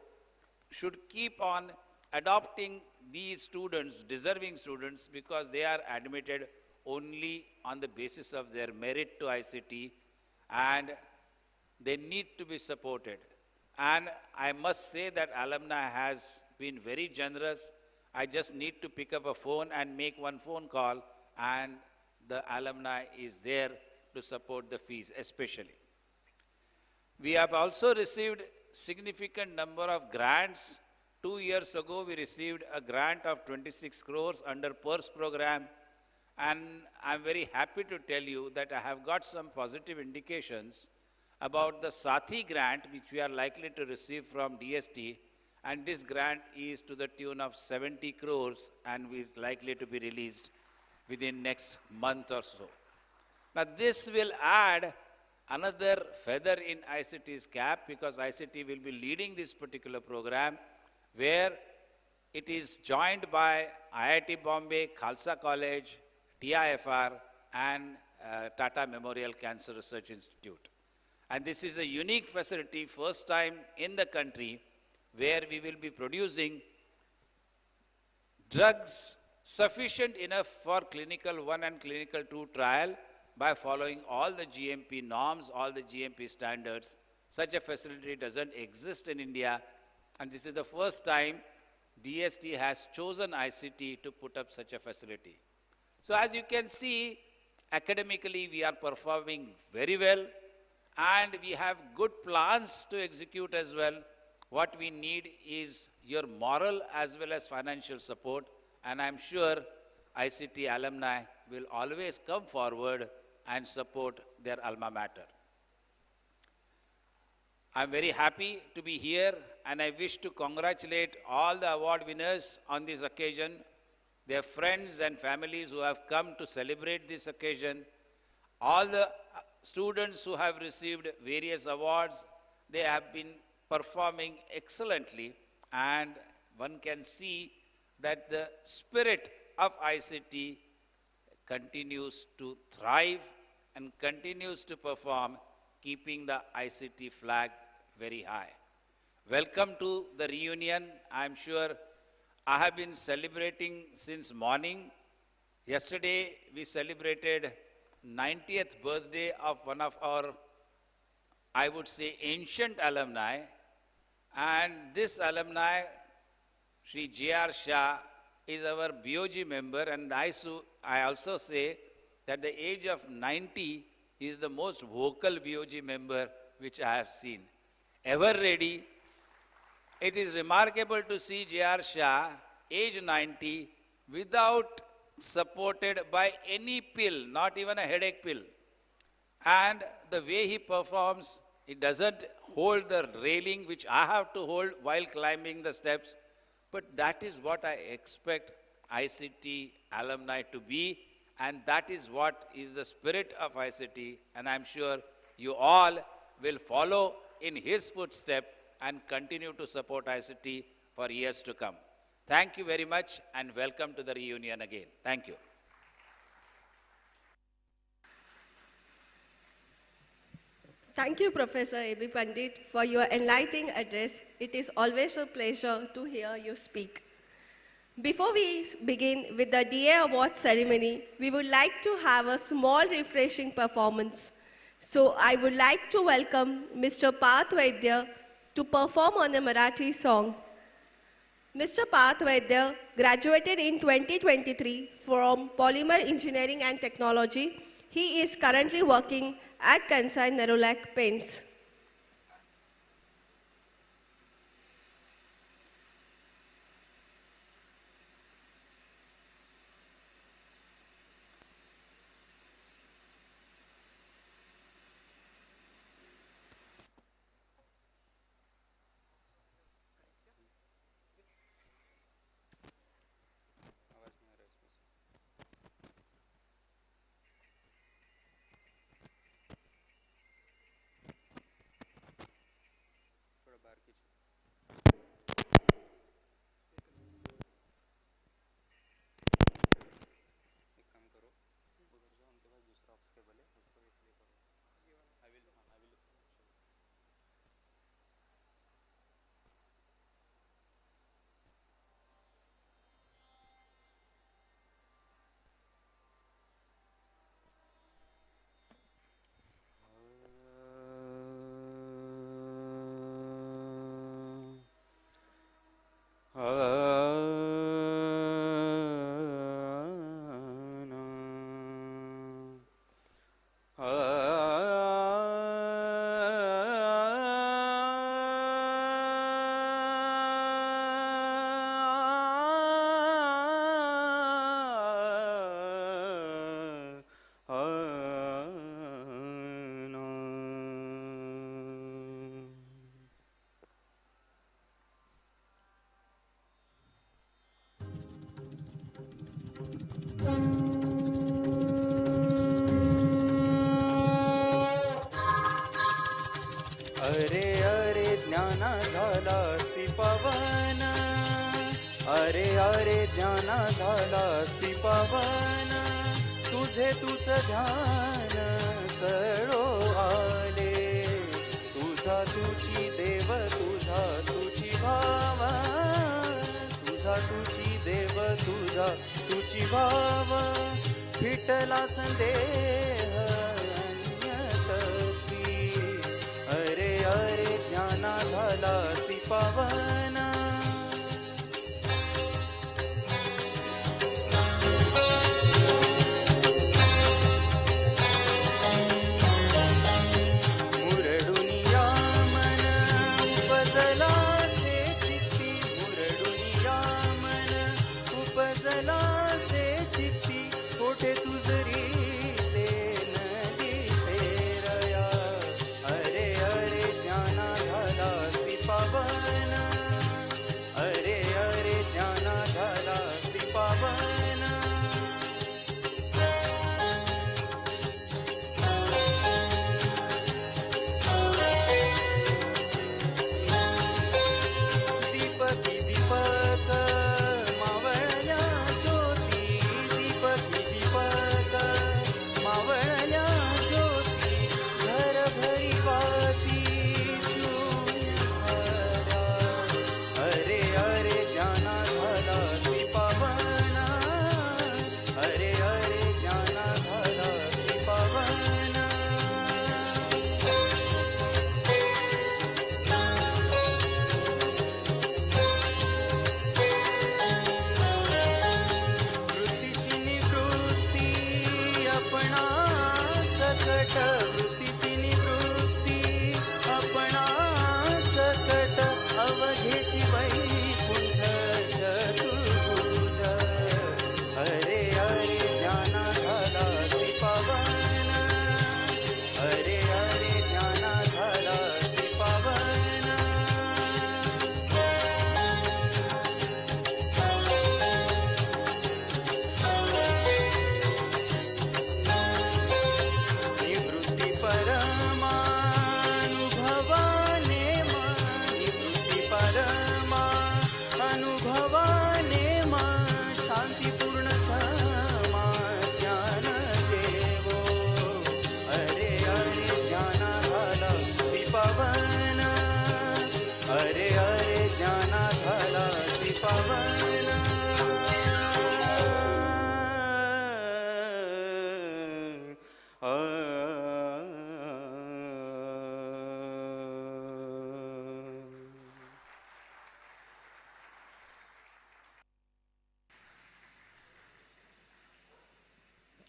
should keep on adopting these students, deserving students, because they are admitted only on the basis of their merit to ICT, and they need to be supported. And I must say that alumni has been very generous. I just need to pick up a phone and make one phone call, and the alumni is there to support the fees especially. We have also received significant number of grants. 2 years ago, we received a grant of 26 crores under PERS program. And I'm very happy to tell you that I have got some positive indications about the Sathi grant, which we are likely to receive from DST. And this grant is to the tune of 70 crores and is likely to be released within next month or so. Now, this will add another feather in ICT's cap, because ICT will be leading this particular program, where it is joined by IIT Bombay, Khalsa College, TIFR, and Tata Memorial Cancer Research Institute. And this is a unique facility, first time in the country, where we will be producing drugs sufficient enough for clinical 1 and clinical 2 trial by following all the GMP norms, all the GMP standards. Such a facility doesn't exist in India, and this is the first time DST has chosen ICT to put up such a facility. So as you can see, academically we are performing very well, and we have good plans to execute as well. What we need is your moral as well as financial support, and I'm sure ICT alumni will always come forward and support their alma mater. I'm very happy to be here, and I wish to congratulate all the award winners on this occasion, their friends and families who have come to celebrate this occasion, all the students who have received various awards. They have been performing excellently, and one can see that the spirit of ICT continues to thrive and continues to perform, keeping the ICT flag very high. Welcome to the reunion. I'm sure I have been celebrating since morning Yesterday, we celebrated 90th birthday of one of our, I would say, ancient alumni. And this alumni, Sri J.R. Shah, is our BOG member. And I also say that the age of 90 is the most vocal BOG member which I have seen. Ever ready. It is remarkable to see J.R. Shah, age 90, without supported by any pill, not even a headache pill. And the way he performs, he doesn't hold the railing which I have to hold while climbing the steps. But that is what I expect ICT alumni to be, and that is what is the spirit of ICT. And I'm sure you all will follow in his footsteps and continue to support ICT for years to come. Thank you very much and welcome to the reunion again. Thank you. Thank you, Professor A.B. Pandit, for your enlightening address. It is always a pleasure to hear you speak. Before we begin with the DA Awards ceremony, we would like to have a small refreshing performance. So I would like to welcome Mr. Parth Vaidya to perform on a Marathi song. Mr. Parth Vaidya graduated in 2023 from Polymer Engineering and Technology. He is currently working at Kansai Nerolac Paints. अरे अरे ज्ञाना झालासी पवन अरे अरे ज्ञाना झालासी पवन तुझे तुझ ध्यान करो आले तुझा तुझी देव तुझा तुझी भाव तुझा तुझी देव तुझा तुझी भाव फिटला संदेह अन्यतकी अरे अरे ज्ञाना झालासी पवन मुरडुनिया मन उपजला से चित्ती मुरडुनिया मन उपजला से चित्ती कोठे तुझरी ते नदी फेरया अरे अरे ज्ञाना झालासी पवन अरे अरे ज्ञाना झालासी पवन दीपकी दीपक मावळल्या ज्योती दीपकी दीपक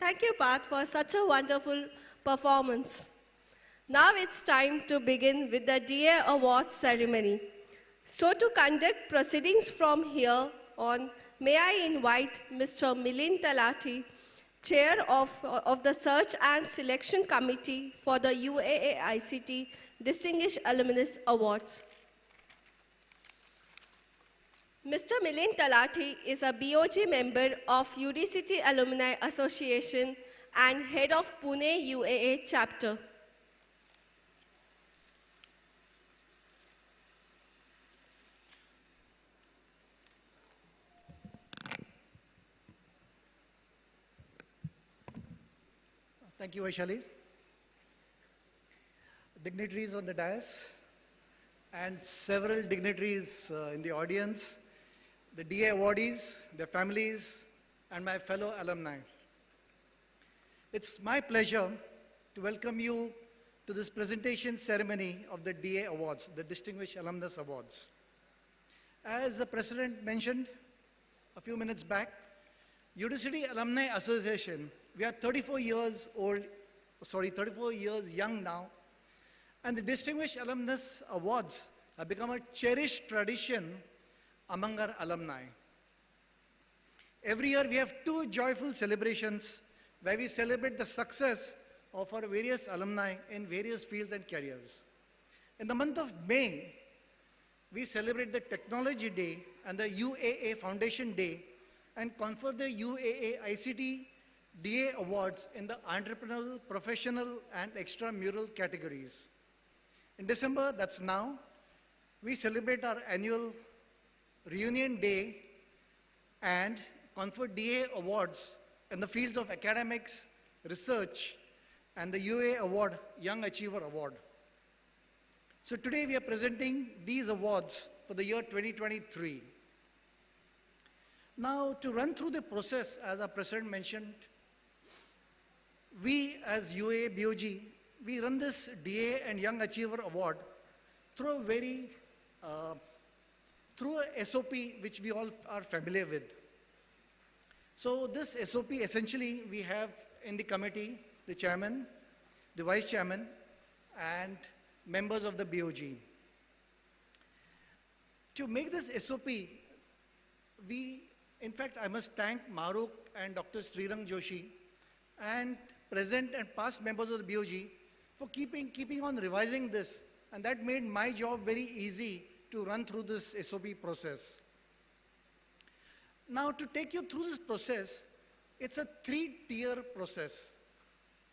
Thank you, Pat, for such a wonderful performance. Now it's time to begin with the DA Awards ceremony. So to conduct proceedings from here on, may I invite Mr. Milind Talati, Chair of the Search and Selection Committee for the UAA ICT Distinguished Alumnus Awards. Mr. Milind Talati is a BOG member of UDCT Alumni Association and head of Pune UAA chapter. Thank you, Vaishali. Dignitaries on the dais and several dignitaries in the audience, the DA awardees, their families, and my fellow alumni. It's my pleasure to welcome you to this presentation ceremony of the DA Awards, the Distinguished Alumnus Awards. As the President mentioned a few minutes back, UDCT Alumni Association, we are 34 years young now, and the Distinguished Alumnus Awards have become a cherished tradition among our alumni. Every year we have two joyful celebrations where we celebrate the success of our various alumni in various fields and careers. In the month of May, we celebrate the Technology Day and the UAA Foundation Day and confer the UAA ICT DA Awards in the entrepreneurial, professional, and extramural categories. In December, that's now, we celebrate our annual Reunion Day and confer DA Awards in the fields of academics, research, and the UAA Award, Young Achiever Award. So today we are presenting these awards for the year 2023. Now, to run through the process, as our President mentioned, we as UAA BOG, we run this DA and Young Achiever Award through through a SOP which we all are familiar with. So this SOP essentially we have in the committee, the chairman, the vice chairman, and members of the BOG. To make this SOP, in fact, I must thank Maruk and Dr. Srirang Joshi and present and past members of the BOG for keeping on revising this, and that made my job very easy to run through this SOP process. Now, to take you through this process, it's a three-tier process.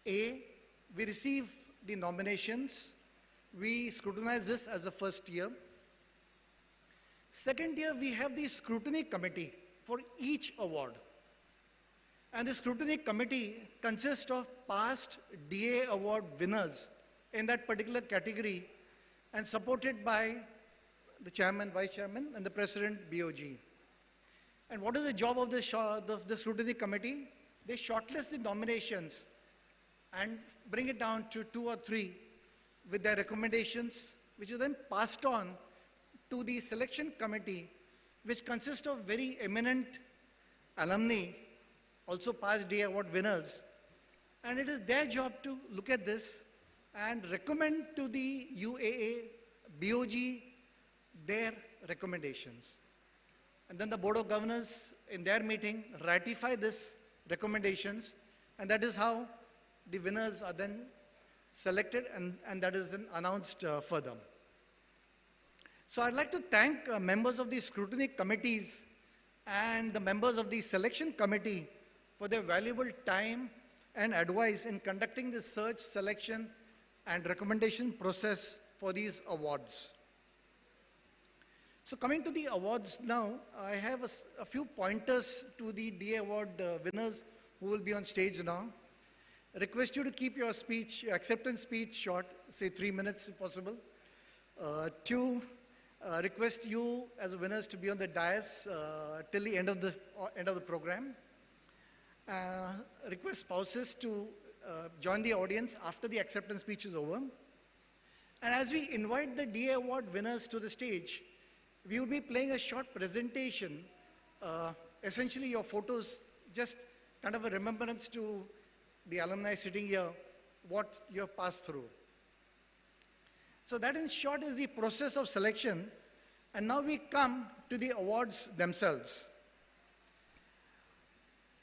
A, we receive the nominations. We scrutinize this as the first tier. Second tier, we have the scrutiny committee for each award. And the scrutiny committee consists of past DA award winners in that particular category and supported by the chairman, vice chairman, and the president, BOG. And what is the job of the scrutiny committee? They shortlist the nominations and bring it down to 2 or 3 with their recommendations, which is then passed on to the selection committee, which consists of very eminent alumni, also past DA award winners. And it is their job to look at this and recommend to the UAA, BOG, their recommendations. And then the Board of Governors, in their meeting, ratify this recommendations, and that is how the winners are then selected, and that is then announced further. So I'd like to thank members of the scrutiny committees and the members of the selection committee for their valuable time and advice in conducting the search, selection, and recommendation process for these awards. So coming to the awards now, I have a few pointers to the DA award winners who will be on stage now. I request you to keep your speech, your acceptance speech short, say 3 minutes if possible. Two, request you as winners to be on the dais till the end of the program. Request spouses to join the audience after the acceptance speech is over. And as we invite the DA award winners to the stage, we will be playing a short presentation, essentially your photos, just kind of a remembrance to the alumni sitting here, what you have passed through. So that in short is the process of selection. And now we come to the awards themselves.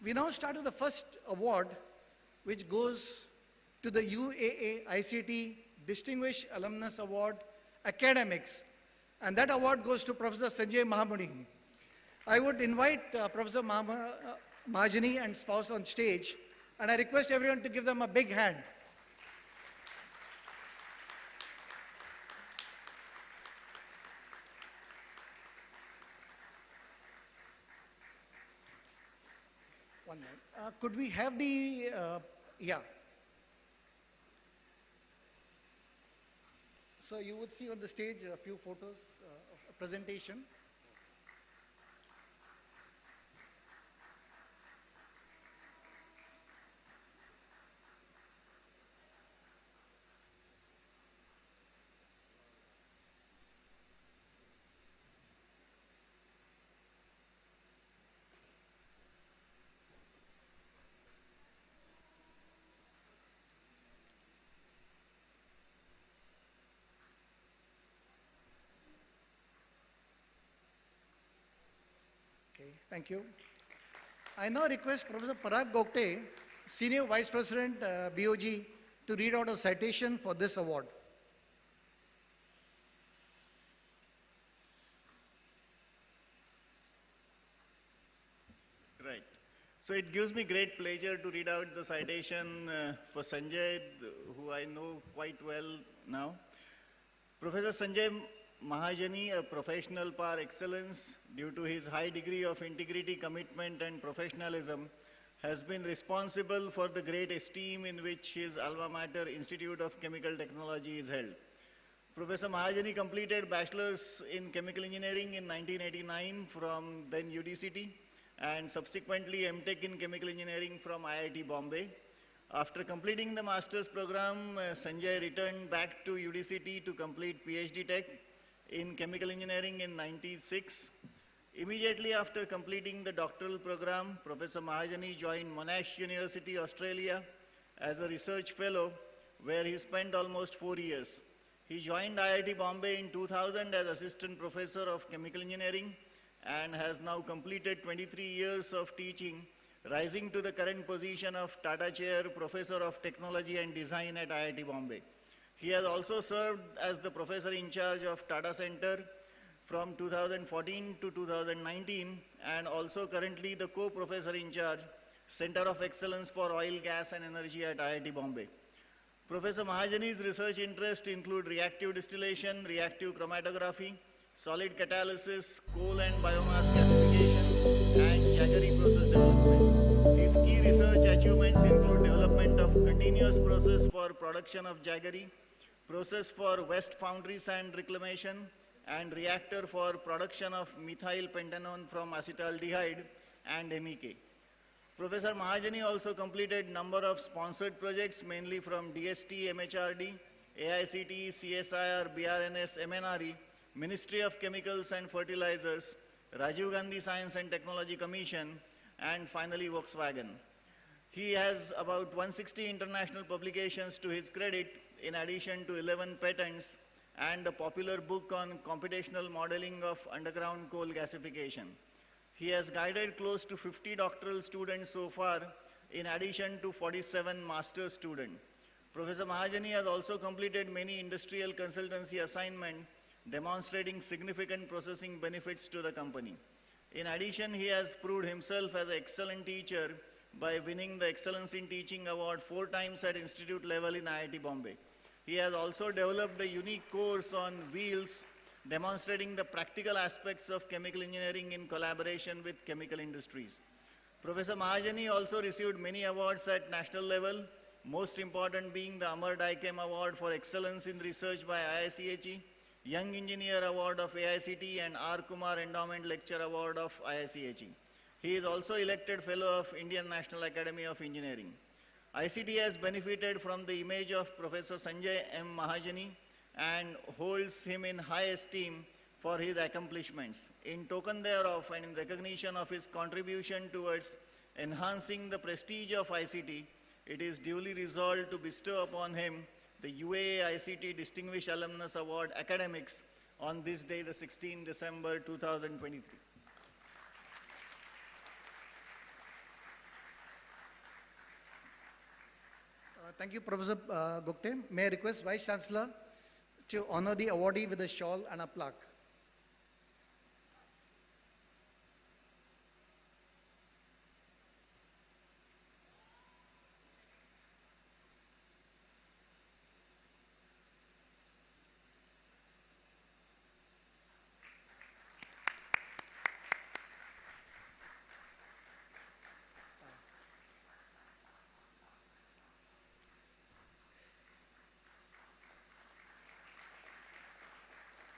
We now start with the first award, which goes to the UAA ICT Distinguished Alumnus Award Academics. And that award goes to Professor Sanjay Mahamuni. I would invite Professor Mahajani and spouse on stage, and I request everyone to give them a big hand. One minute. Could we have the, yeah. So you would see on the stage a few photos of a presentation. Okay, thank you. I now request Professor Parag Gokte, Senior Vice President, BOG, to read out a citation for this award. Right. So it gives me great pleasure to read out the citation for Sanjay, who I know quite well now. Professor Sanjay Mahajani, a professional par excellence due to his high degree of integrity, commitment, and professionalism, has been responsible for the great esteem in which his alma mater, Institute of Chemical Technology, is held. Professor Mahajani completed Bachelor's in Chemical Engineering in 1989 from then UDCT, and subsequently MTech in Chemical Engineering from IIT Bombay. After completing the master's program, Sanjay returned back to UDCT to complete PhD Tech in Chemical Engineering in 96. Immediately after completing the doctoral program, Professor Mahajani joined Monash University, Australia as a research fellow, where he spent almost 4 years. He joined IIT Bombay in 2000 as Assistant Professor of Chemical Engineering and has now completed 23 years of teaching, rising to the current position of Tata Chair, Professor of Technology and Design at IIT Bombay. He has also served as the Professor in charge of Tata Center from 2014 to 2019, and also currently the Co-Professor in charge, Center of Excellence for Oil, Gas and Energy at IIT Bombay. Professor Mahajani's research interests include reactive distillation, reactive chromatography, solid catalysis, coal and biomass gasification, and jaggery process development. His key research achievements include development of continuous process for production of jaggery, process for waste foundry sand reclamation, and reactor for production of methyl pentanone from acetaldehyde and MEK. Professor Mahajani also completed number of sponsored projects, mainly from DST, MHRD, AICT, CSIR, BRNS, MNRE, Ministry of Chemicals and Fertilizers, Rajiv Gandhi Science and Technology Commission, and finally Volkswagen. He has about 160 international publications to his credit, in addition to 11 patents and a popular book on computational modeling of underground coal gasification. He has guided close to 50 doctoral students so far, in addition to 47 master's students. Professor Mahajani has also completed many industrial consultancy assignments, demonstrating significant processing benefits to the company. In addition, he has proved himself as an excellent teacher by winning the Excellence in Teaching Award 4 times at institute level in IIT Bombay. He has also developed a unique course on wheels, demonstrating the practical aspects of chemical engineering in collaboration with chemical industries. Professor Mahajani also received many awards at national level, most important being the Amar Daikem Award for Excellence in Research by IICHE, Young Engineer Award of AICT, and R. Kumar Endowment Lecture Award of IICHE. He is also elected Fellow of Indian National Academy of Engineering. ICT has benefited from the image of Professor Sanjay M. Mahajani and holds him in high esteem for his accomplishments. In token thereof and in recognition of his contribution towards enhancing the prestige of ICT, it is duly resolved to bestow upon him the UAA ICT Distinguished Alumnus Award Academics on this day, the 16th December 2023. Thank you, Professor Gupte. May I request Vice Chancellor to honor the awardee with a shawl and a plaque.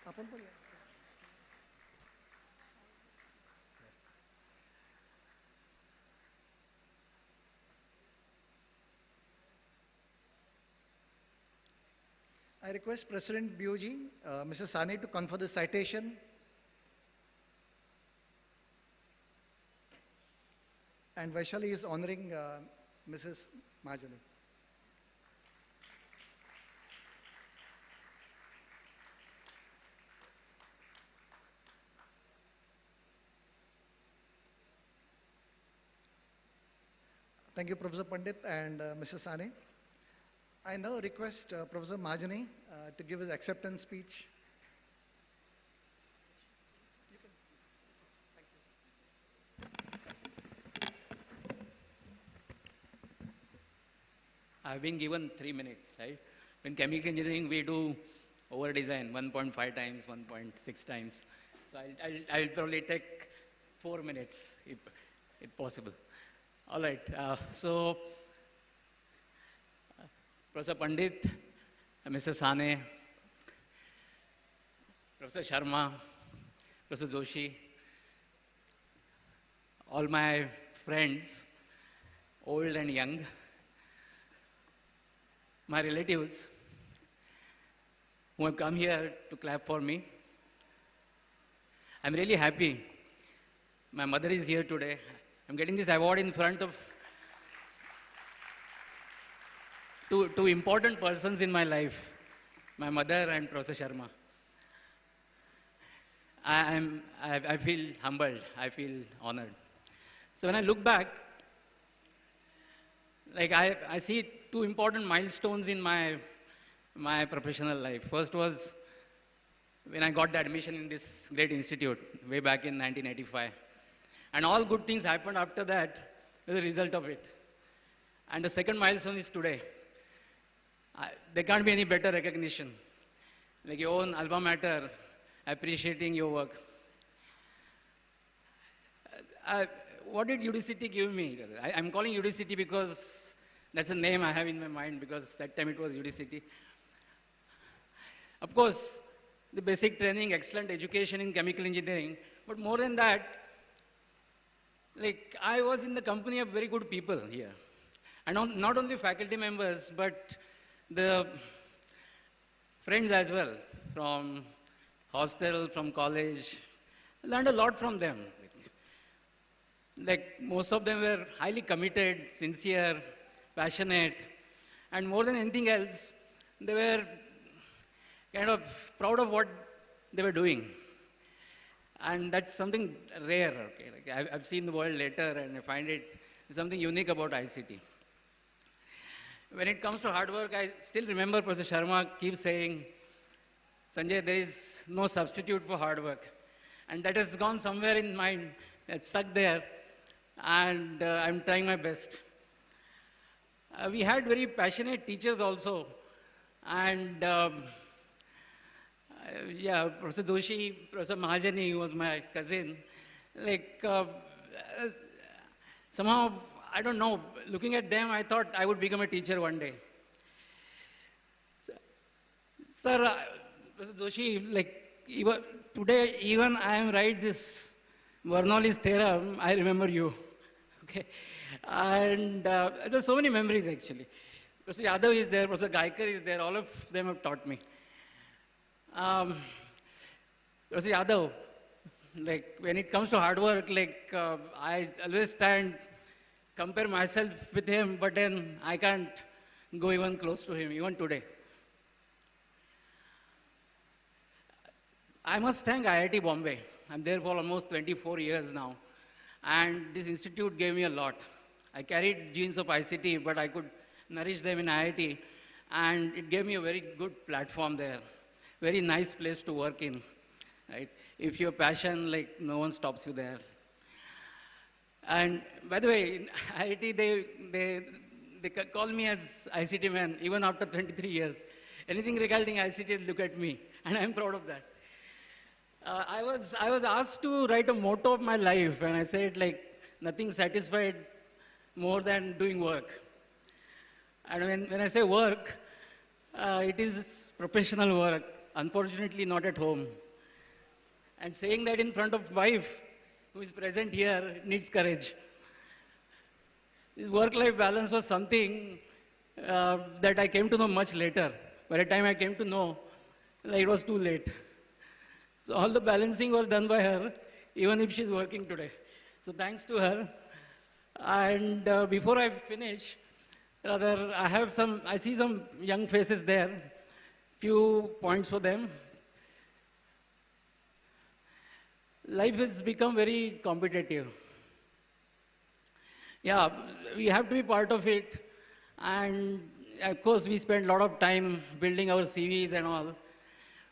आपण पण या. I request President BOG, Mr. Sane, to confer the citation. And Vaishali is honoring Mrs. Mahajani. Thank you, Professor Pandit and Mr. Sane. I now request Professor Mahajani to give his acceptance speech. I've been given 3 minutes, right? In chemical engineering, we do over design 1.5 times, 1.6 times. So I'll probably take 4 minutes if possible. All right. Professor Pandit, Mr. Sane, Professor Sharma, Professor Joshi, all my friends, old and young, my relatives who have come here to clap for me. I'm really happy. My mother is here today. I'm getting this award in front of two important persons in my life, my mother and Professor Sharma. I feel humbled, I feel honored. So when I look back, like I see two important milestones in my professional life. First was when I got the admission in this great institute way back in 1985. And all good things happened after that as a result of it. And the second milestone is today. There can't be any better recognition. Like your own alma mater appreciating your work. What did UDCT give me? I'm calling UDCT because that's the name I have in my mind, because that time it was UDCT. Of course, the basic training, excellent education in chemical engineering, but more than that, like I was in the company of very good people here. And not only faculty members, but the friends as well, from hostel, from college. I learned a lot from them. Like most of them were highly committed, sincere, passionate, and more than anything else, they were kind of proud of what they were doing. And that's something rare. Okay? Like I've seen the world later, and I find it something unique about ICT. When it comes to hard work, I still remember Professor Sharma keeps saying, Sanjay, there is no substitute for hard work. And that has gone somewhere in mind, it's stuck there, and I'm trying my best. We had very passionate teachers also, and yeah, Professor Joshi, Professor Mahajani, who was my cousin, like somehow, I don't know, looking at them, I thought I would become a teacher one day. Sir, Professor Joshi, like today, even I am right this Bernoulli's theorem, I remember you. Okay, and there's so many memories actually. Professor Yadav is there, Professor Gaikar is there, all of them have taught me. Professor Yadav, like when it comes to hard work, like I always stand compare myself with him, but then I can't go even close to him, even today. I must thank IIT Bombay. I'm there for almost 24 years now. And this institute gave me a lot. I carried genes of ICT, but I could nourish them in IIT. And it gave me a very good platform there. Very nice place to work in, right? If your passion, like, no one stops you there. And by the way, in IIT, they call me as ICT man, even after 23 years. Anything regarding ICT, look at me. And I'm proud of that. I was asked to write a motto of my life, and I said, like, nothing satisfied more than doing work. And when I say work, it is professional work, unfortunately not at home. And saying that in front of wife, who is present here, needs courage. This work-life balance was something that I came to know much later. By the time I came to know, like, it was too late. So all the balancing was done by her, even if she's working today. So thanks to her. And before I finish, rather, I see some young faces there. Few points for them. Life has become very competitive. Yeah, we have to be part of it. And of course, we spend a lot of time building our CVs and all.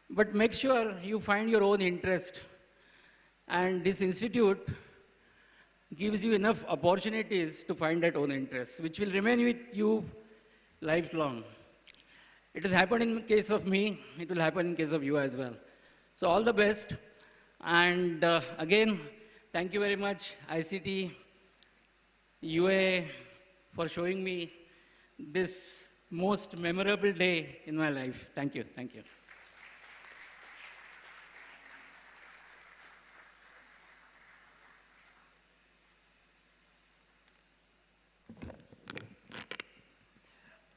But make sure you find your own interest. And this institute gives you enough opportunities to find that own interest, which will remain with you lifelong. It has happened in case of me, it will happen in case of you as well. So all the best. And again, thank you very much, ICT, UAA, for showing me this most memorable day in my life. Thank you, thank you.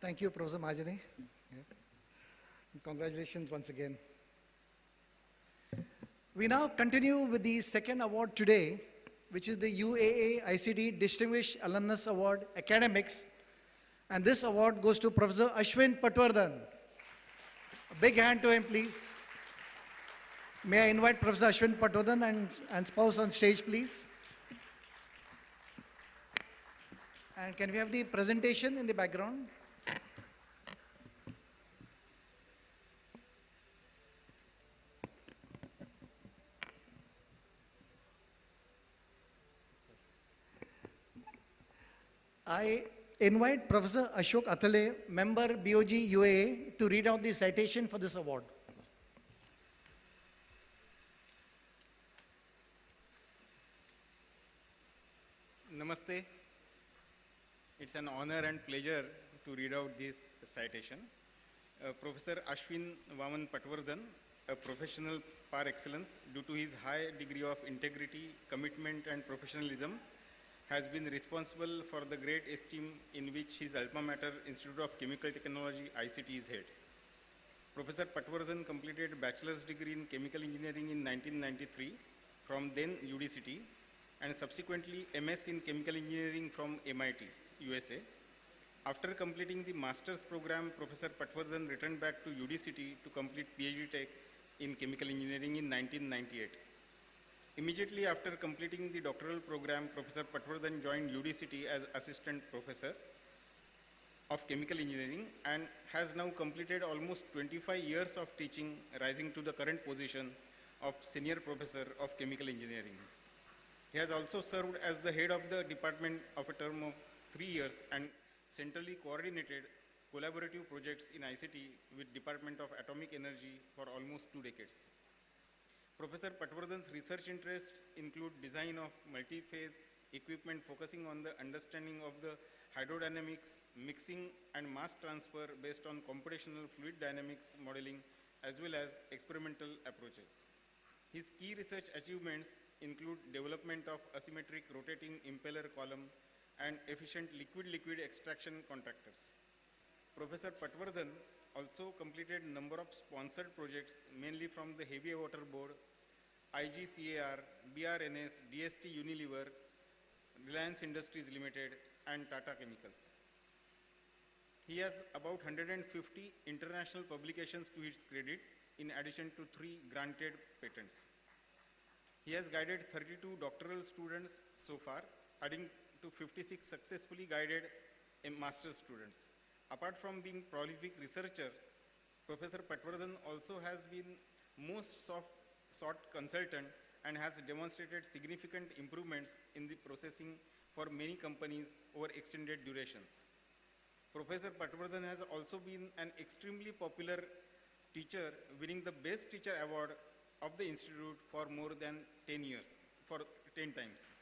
Thank you, Professor Mahajani. Yeah. And congratulations once again. We now continue with the second award today, which is the UAA ICT Distinguished Alumnus Award Academics. And this award goes to Professor Ashwin Patwardhan. A big hand to him, please. May I invite Professor Ashwin Patwardhan and spouse on stage, please. And can we have the presentation in the background? I invite Professor Ashok Athale, member BOG UAA, to read out the citation for this award. Namaste. It's an honor and pleasure to read out this citation. Professor Ashwin Vaman Patwardhan, a professional par excellence due to his high degree of integrity, commitment and professionalism, has been responsible for the great esteem in which his alma mater, Institute of Chemical Technology, ICT, is held. Professor Patwardhan completed bachelor's degree in chemical engineering in 1993 from then UDCT, and subsequently MS in chemical engineering from MIT, USA. After completing the master's program, Professor Patwardhan returned back to UDCT to complete PhD Tech in chemical engineering in 1998. Immediately after completing the doctoral program, Professor Patwardhan joined UDCT as assistant professor of chemical engineering and has now completed almost 25 years of teaching, rising to the current position of senior professor of chemical engineering. He has also served as the head of the department of a term of 3 years and centrally coordinated collaborative projects in ICT with Department of Atomic Energy for almost 2 decades. Professor Patwardhan's research interests include design of multi-phase equipment focusing on the understanding of the hydrodynamics, mixing and mass transfer based on computational fluid dynamics modeling as well as experimental approaches. His key research achievements include development of asymmetric rotating impeller column and efficient liquid-liquid extraction contractors. Professor Patwardhan also completed a number of sponsored projects mainly from the Heavy Water Board, IGCAR, BRNS, DST Unilever, Reliance Industries Limited, and Tata Chemicals. He has about 150 international publications to his credit, in addition to 3 granted patents. He has guided 32 doctoral students so far, adding to 56 successfully guided master's students. Apart from being prolific researcher, Professor Patwardhan also has been most sought consultant and has demonstrated significant improvements in the processing for many companies over extended durations. Professor Patwardhan has also been an extremely popular teacher, winning the Best Teacher Award of the Institute for more than 10 years, for 10 times.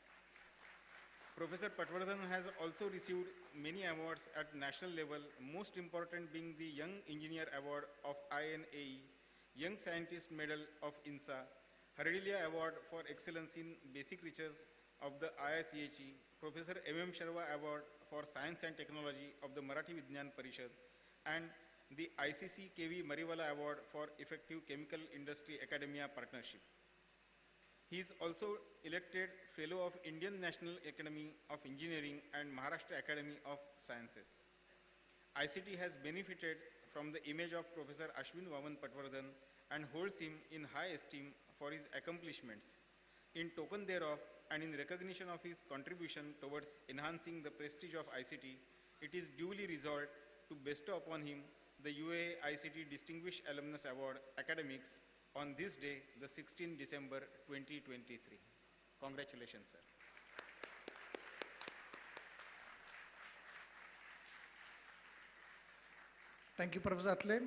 Professor Patwardhan has also received many awards at national level, most important being the Young Engineer Award of INAE, Young Scientist Medal of INSA, Hardilia Award for Excellence in Basic Research of the IICHE, Professor M.M. Sharma Award for Science and Technology of the Marathi Vignan Parishad, and the ICC KV Mariwala Award for Effective Chemical Industry Academia Partnership. He is also elected Fellow of Indian National Academy of Engineering and Maharashtra Academy of Sciences. ICT has benefited from the image of Professor Ashwin Vaman Patwardhan and holds him in high esteem for his accomplishments. In token thereof, and in recognition of his contribution towards enhancing the prestige of ICT, it is duly resolved to bestow upon him the UAA ICT Distinguished Alumnus Award Academics on this day, the 16th December 2023. Congratulations, sir. Thank you, Professor Atle.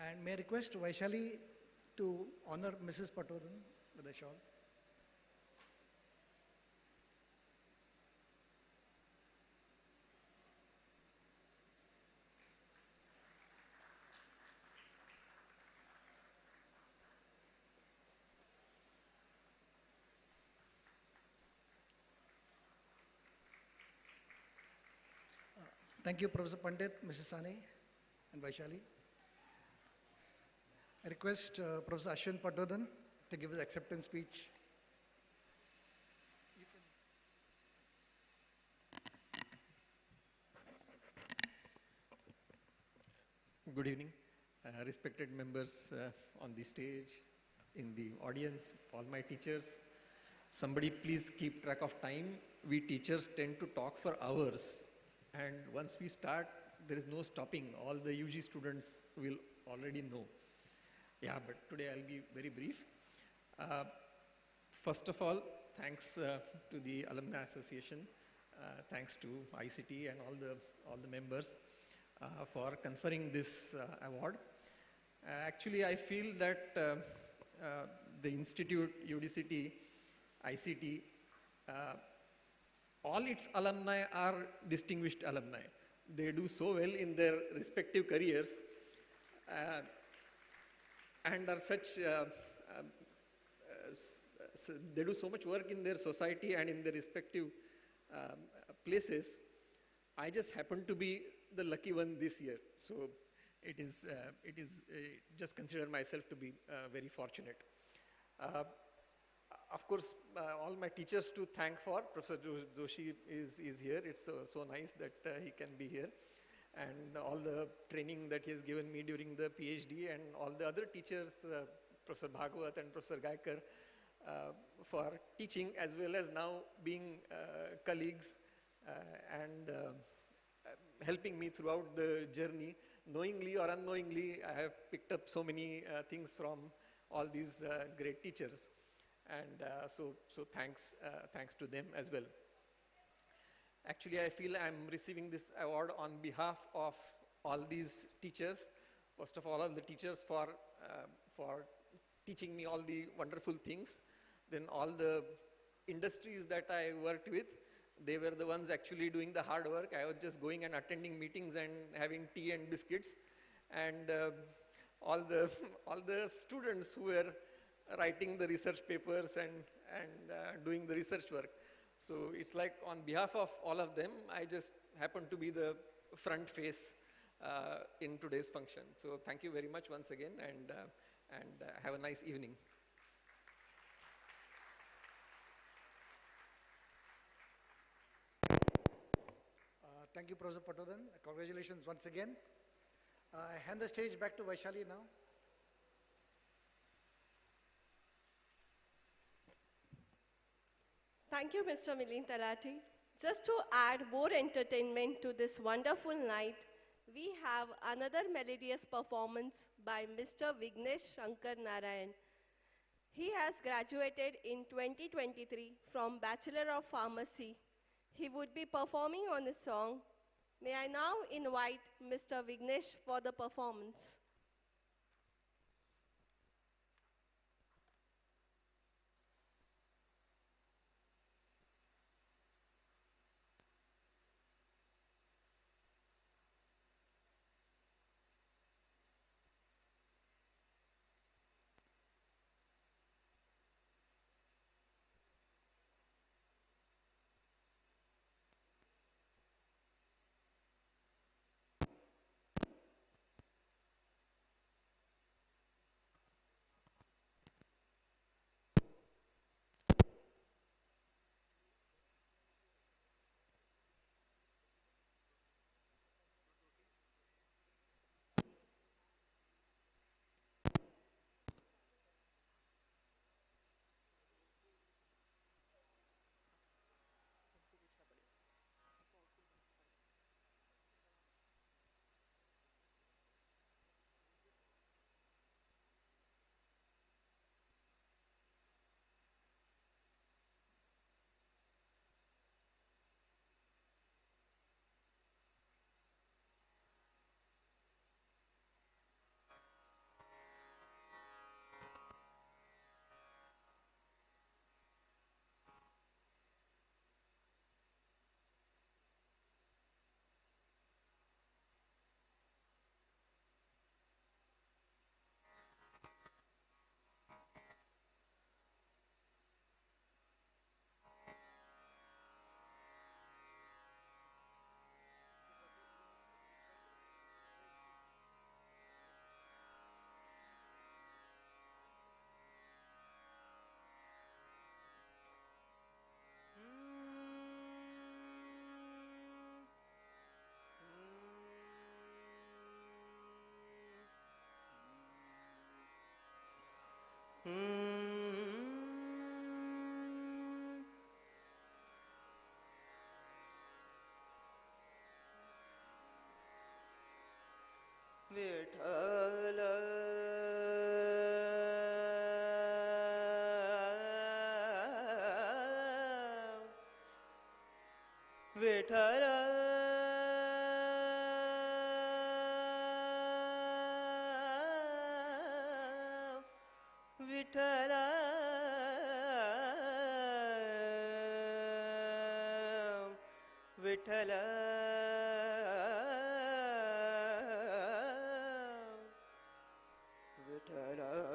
And may I request Vaishali to honor Mrs. Patwardhan with a shawl. Thank you, Professor Pandit, Mrs. Sane, and Vaishali. I request Professor Ashwin Patwardhan to give his acceptance speech. Good evening, respected members on the stage, in the audience, all my teachers. Somebody please keep track of time. We teachers tend to talk for hours, and once we start, there is no stopping. All the UG students will already know. Yeah, but today I'll be very brief. First of all, thanks to the Alumni Association, thanks to ICT and all the members for conferring this award. Actually, I feel that the Institute, UDCT, ICT, all its alumni are distinguished alumni. They do so well in their respective careers and are such, they do so much work in their society and in their respective places. I just happen to be the lucky one this year. So it is just consider myself to be very fortunate. Of course, all my teachers to thank for. Professor Joshi is here. It's so nice that he can be here. And all the training that he has given me during the PhD, and all the other teachers, Professor Bhagwat and Professor Gaikar, for teaching as well as now being colleagues and helping me throughout the journey. Knowingly or unknowingly, I have picked up so many things from all these great teachers. And so thanks to them as well. Actually, I feel I'm receiving this award on behalf of all these teachers. First of all the teachers for teaching me all the wonderful things. Then all the industries that I worked with, They were the ones actually doing the hard work. I was just going and attending meetings and having tea and biscuits. And all the all the students who were writing the research papers and doing the research work. So it's like on behalf of all of them, I just happen to be the front face in today's function. So thank you very much once again, and have a nice evening. Thank you, Professor Patodhan. Congratulations once again. I hand the stage back to Vaishali now. Thank you, Mr. Milind Talati. Just to add more entertainment to this wonderful night, we have another melodious performance by Mr. Vignesh Shankar Narayan. He has graduated in 2023 from Bachelor of Pharmacy. He would be performing on a song. May I now invite Mr. Vignesh for the performance. Vitthal Vitthal Vitthal Vitthal Vitthal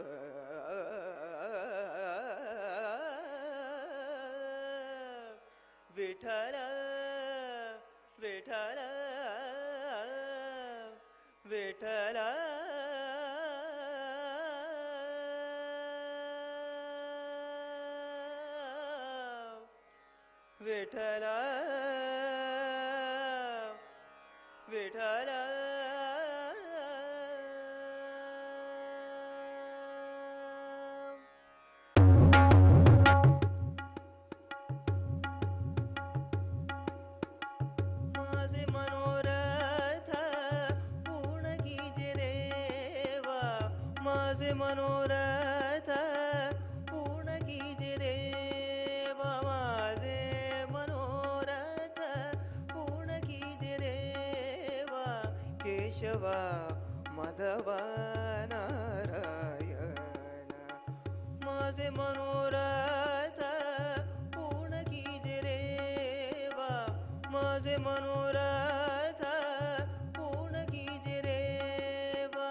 Vitthal Vitthal Vitthal Vitthal Vitthal माझे मनोरथ पूर्ण कीजे देवा माझे मनोरथ पूर्ण कीजे देवा माझे मनोरथ पूर्ण कीजे देवा केशवा माधवा नारायण माझे मनोरथ पूर्ण कीजे देवा मनोरथ पूर्ण कीजे देवा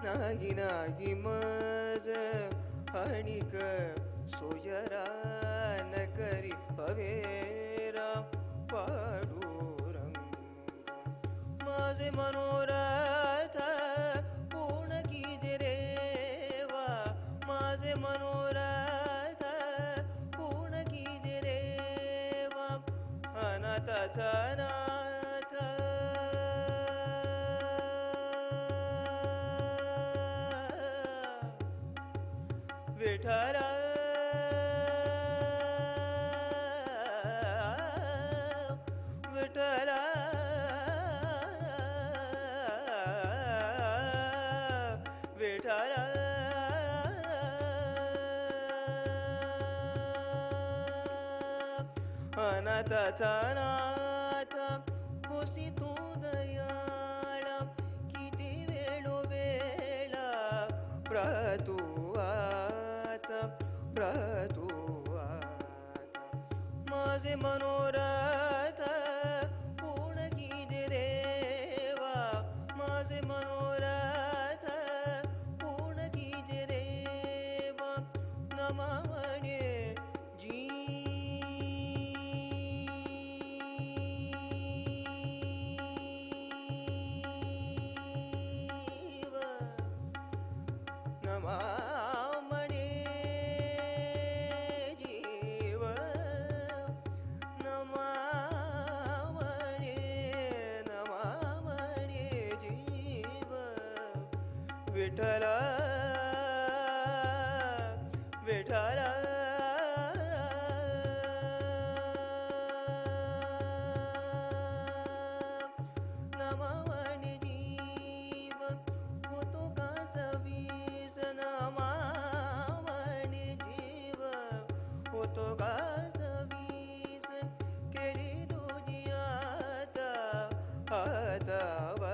नागी नागी मज हणिक सोयरा न करी हवेरा पाडुरंग माझे मनोरथ पूर्ण कीजे देवा माझे मनोरथ पूर्ण कीजे देवा अनाथाचा नाथ विठ्ठला विठ्ठला विठ्ठला अनाथाचा नाथ होसी तू दयाळा किती वेळोवेळा प्रतुआत माझे मनोरथ पूर्ण कीजे देवा माझे मनोरथ पूर्ण कीजे देवा नमावणे जीव नमामणे जीव नमामणे जीव विठ्ठला विठ्ठला नमामणे जीव होतो का सवीस नमामणे जीव होतो का सवीस केळी तुझी आता हातावरी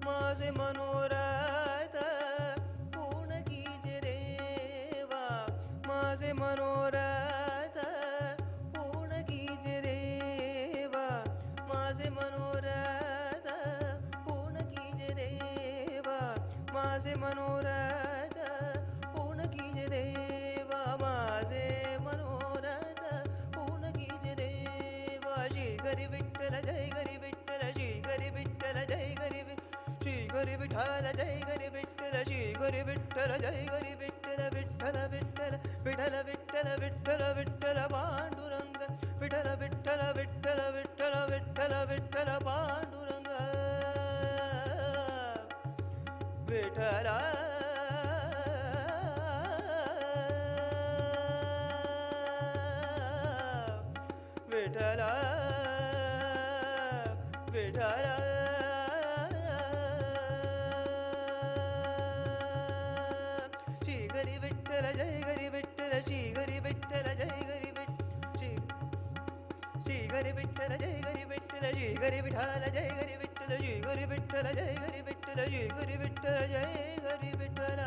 माझे मनोरथ पूर्ण कीजे देवा माझे मनोरथ पूर्ण कीजे देवा माझे मनोरथ पूर्ण कीजे देवा माझे मनोरथ पूर्ण कीजे देवा माझे मनोरथ पूर्ण कीजे देवा श्री हरी विठ्ठल जय हरी विठ्ठल श्री हरी विठ्ठल जय हरी श्री हरी विठ्ठल जय हरी विठ्ठल श्री हरी विठ्ठल जय हरी विठ्ठल विठ्ठल विठ्ठल विठ्ठल विठ्ठल विठ्ठल विठ्ठल पांडुरंग विठ्ठल विठ्ठल विठ्ठल विठ्ठल विठ्ठल विठ्ठल पांडुरंग विठ्ठला विठ्ठला विठ्ठला श्री हरी विठ्ठल जय हरी विठ्ठल श्री हरी विठ्ठल जय हरी श्री हरी विठ्ठल जय हरी विठ्ठल श्री हरी विठ्ठल जय हरी विठ्ठल श्री हरी विठ्ठल जय हरी विठ्ठल श्री हरी विठ्ठल जय Hari Vitthal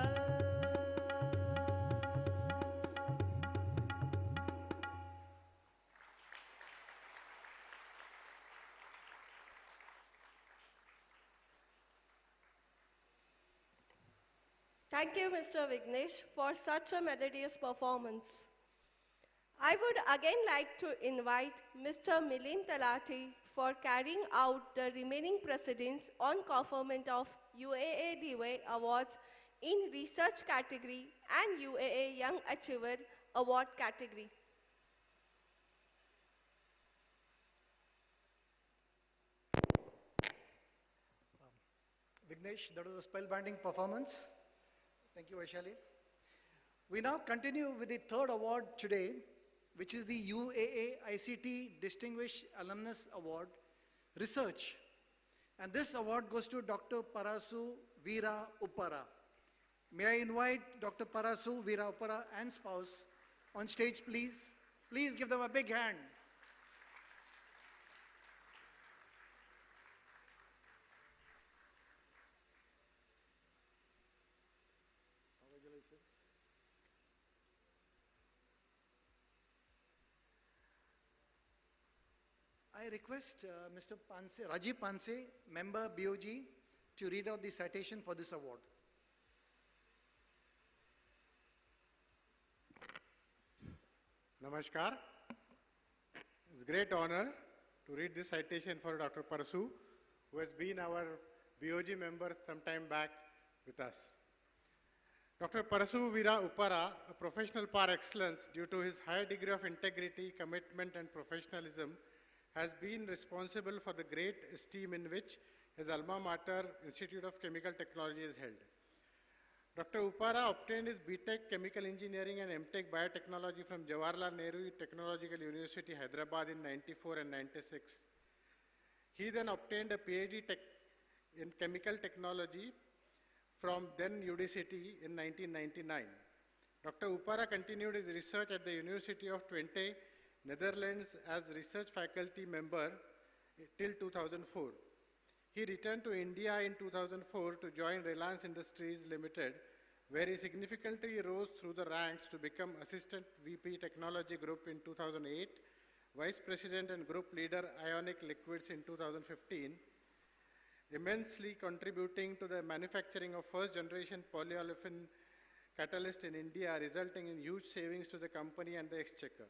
Thank you, Mr. Vignesh, for such a melodious performance. I would again like to invite Mr. Milind Talati for carrying out the remaining proceedings on conferment of UAA DY Awards in Research category and UAA Young Achiever Award category. Vignesh, that was a spellbinding performance. Thank you, Vaishali. We now continue with the third award today, which is the UAA ICT Distinguished Alumnus Award, Research. And this award goes to Dr. Parasu Veera Uppara. May I invite Dr. Parasu Veera Uppara and spouse on stage, please? Please give them a big hand. I request Mr. Panse, Rajiv Panse, member BOG, to read out the citation for this award. Namaskar. It's a great honor to read this citation for Dr. Parasu, who has been our BOG member some time back with us. Dr. Parasu Veera Uppara, a professional par excellence due to his high degree of integrity, commitment and professionalism, has been responsible for the great esteem in which his alma mater, Institute of Chemical Technology, is held. Dr. Uppara obtained his BTech Chemical Engineering and MTech Biotechnology from Jawaharlal Nehru Technological University, Hyderabad in 94 and 96. He then obtained a PhD in Chemical Technology from then UDCT in 1999. Dr. Uppara continued his research at the University of Twente, Netherlands as research faculty member till 2004. He returned to India in 2004 to join Reliance Industries Limited, where he significantly rose through the ranks to become Assistant VP Technology Group in 2008, Vice President and Group Leader Ionic Liquids in 2015, immensely contributing to the manufacturing of first generation polyolefin catalyst in India, resulting in huge savings to the company and the exchequer.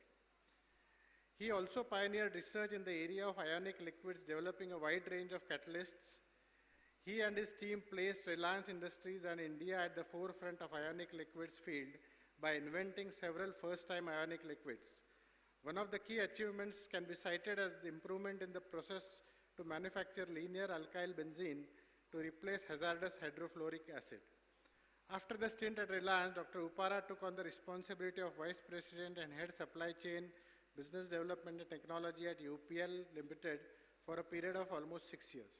He also pioneered research in the area of ionic liquids, developing a wide range of catalysts. He and his team placed Reliance Industries and India at the forefront of ionic liquids field by inventing several first-time ionic liquids. One of the key achievements can be cited as the improvement in the process to manufacture linear alkyl benzene to replace hazardous hydrofluoric acid. After the stint at Reliance, Dr. Uppara took on the responsibility of Vice President and Head Supply Chain, Business Development and Technology at UPL Limited for a period of almost 6 years.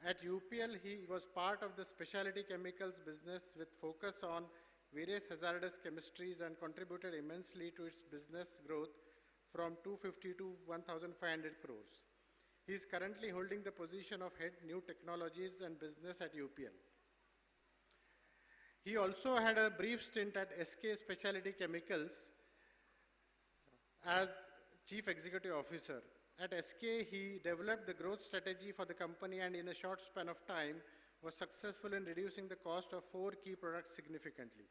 At UPL, he was part of the specialty chemicals business with focus on various hazardous chemistries and contributed immensely to its business growth from 250 to 1,500 crores. He is currently holding the position of Head New Technologies and Business at UPL. He also had a brief stint at SK Specialty Chemicals as Chief Executive Officer. At SK, he developed the growth strategy for the company and in a short span of time was successful in reducing the cost of 4 key products significantly.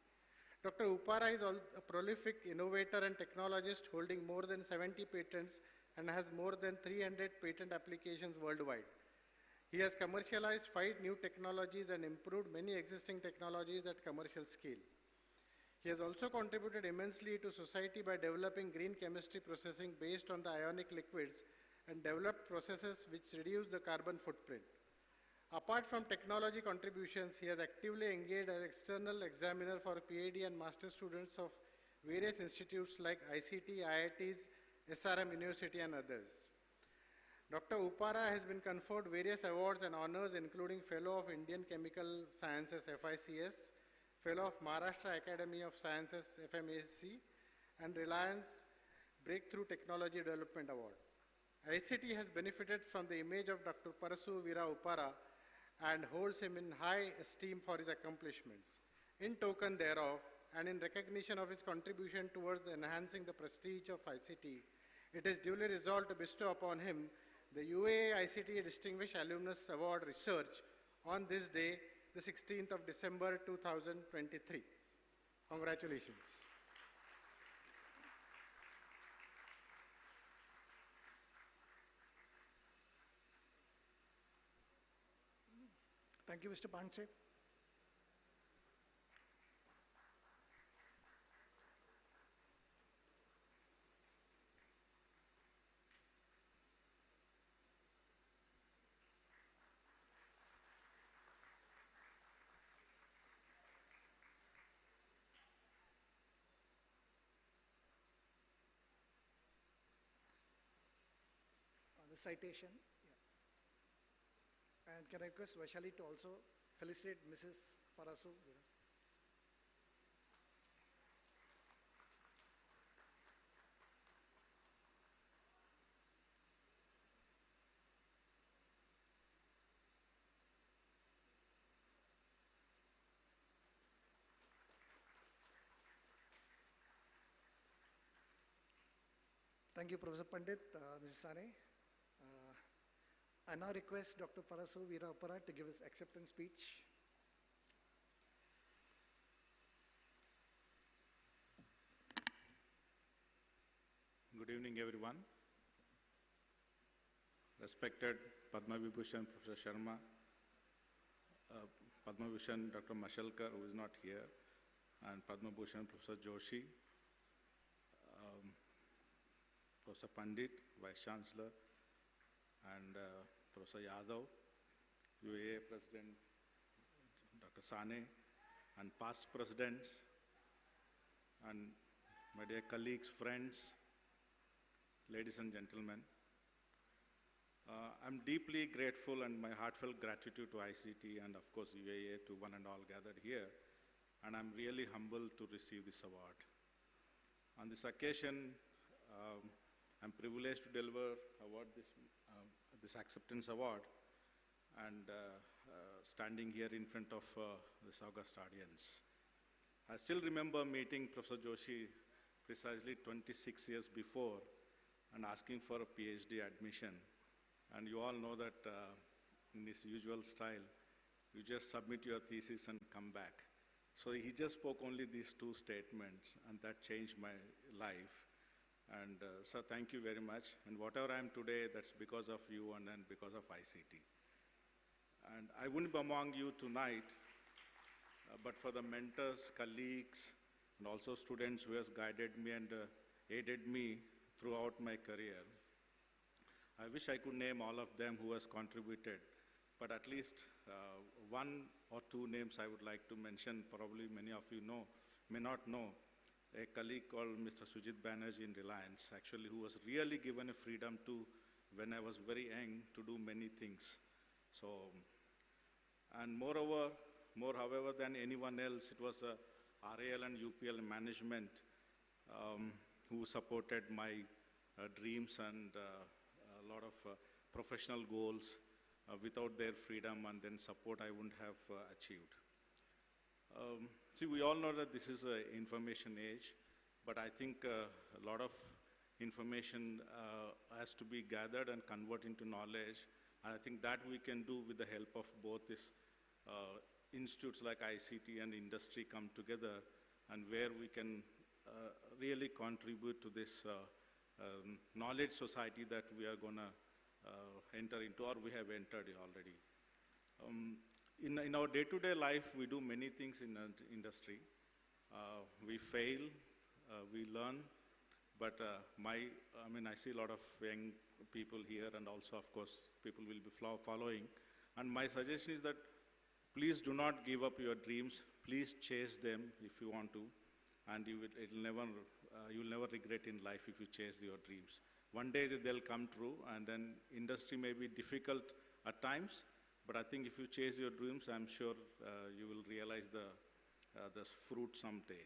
Dr. Uppara is a prolific innovator and technologist holding more than 70 patents and has more than 300 patent applications worldwide. He has commercialized 5 new technologies and improved many existing technologies at commercial scale. He has also contributed immensely to society by developing green chemistry processing based on the ionic liquids and developed processes which reduce the carbon footprint. Apart from technology contributions, he has actively engaged as external examiner for PhD and master students of various institutes like ICT, IITs, SRM University and others. Dr. Uppara has been conferred various awards and honors including Fellow of Indian Chemical Sciences FICS, Fellow of Maharashtra Academy of Sciences FMAC, and Reliance Breakthrough Technology Development Award. ICT has benefited from the image of Dr. Parasu Veera Uppara and holds him in high esteem for his accomplishments. In token thereof, and in recognition of his contribution towards enhancing the prestige of ICT, it is duly resolved to bestow upon him the UAA ICT Distinguished Alumnus Award Research on this day, the 16th of December 2023. Congratulations. Thank you, Mr. Panse. The citation. Yeah. And can I request Vaishali to also felicitate Mrs. Parasu? Thank you, Professor Pandit, Mr. Sane. I now request Dr. Parasu Veerappara to give his acceptance speech. Good evening, everyone. Respected Padma Vibhushan Professor Sharma, Padma Vibhushan Dr. Mashalkar, who is not here, and Padma Bhushan Professor Joshi, Professor Pandit, Vice Chancellor, and Professor Yadav, UAA President Dr. Sane, and past presidents, and my dear colleagues, friends, ladies and gentlemen. I'm deeply grateful and my heartfelt gratitude to ICT and of course UAA to one and all gathered here, and I'm really humbled to receive this award. On this occasion, I'm privileged to deliver this acceptance award and standing here in front of this august audience. I still remember meeting Professor Joshi precisely 26 years before and asking for a PhD admission. And you all know that in his usual style, you just submit your thesis and come back. So he just spoke only these two statements, and that changed my life. And so thank you very much. And whatever I am today, that's because of you and then because of ICT. And I wouldn't be among you tonight, but for the mentors, colleagues, and also students who has guided me and aided me throughout my career. I wish I could name all of them who has contributed, but at least one or two names I would like to mention. Probably many of you know, may not know. A colleague called Mr. Sujit Banerjee in Reliance, actually, who was really given a freedom to, when I was very young, to do many things. So, and moreover, however, than anyone else, it was RAL and UPL management who supported my dreams and a lot of professional goals. Without their freedom and then support, I wouldn't have achieved. See, we all know that this is an information age, but I think a lot of information has to be gathered and converted into knowledge. And I think that we can do with the help of both these institutes like ICT and industry come together, and where we can really contribute to this knowledge society that we are going to enter into, or we have entered already. In our day-to-day life, we do many things in the industry. We fail, we learn, but I see a lot of young people here, and also, of course, people will be following. And my suggestion is that please do not give up your dreams. Please chase them if you want to, and you will never regret in life if you chase your dreams. One day they'll come true, and then industry may be difficult at times, but I think if you chase your dreams, I'm sure you will realize the fruit someday.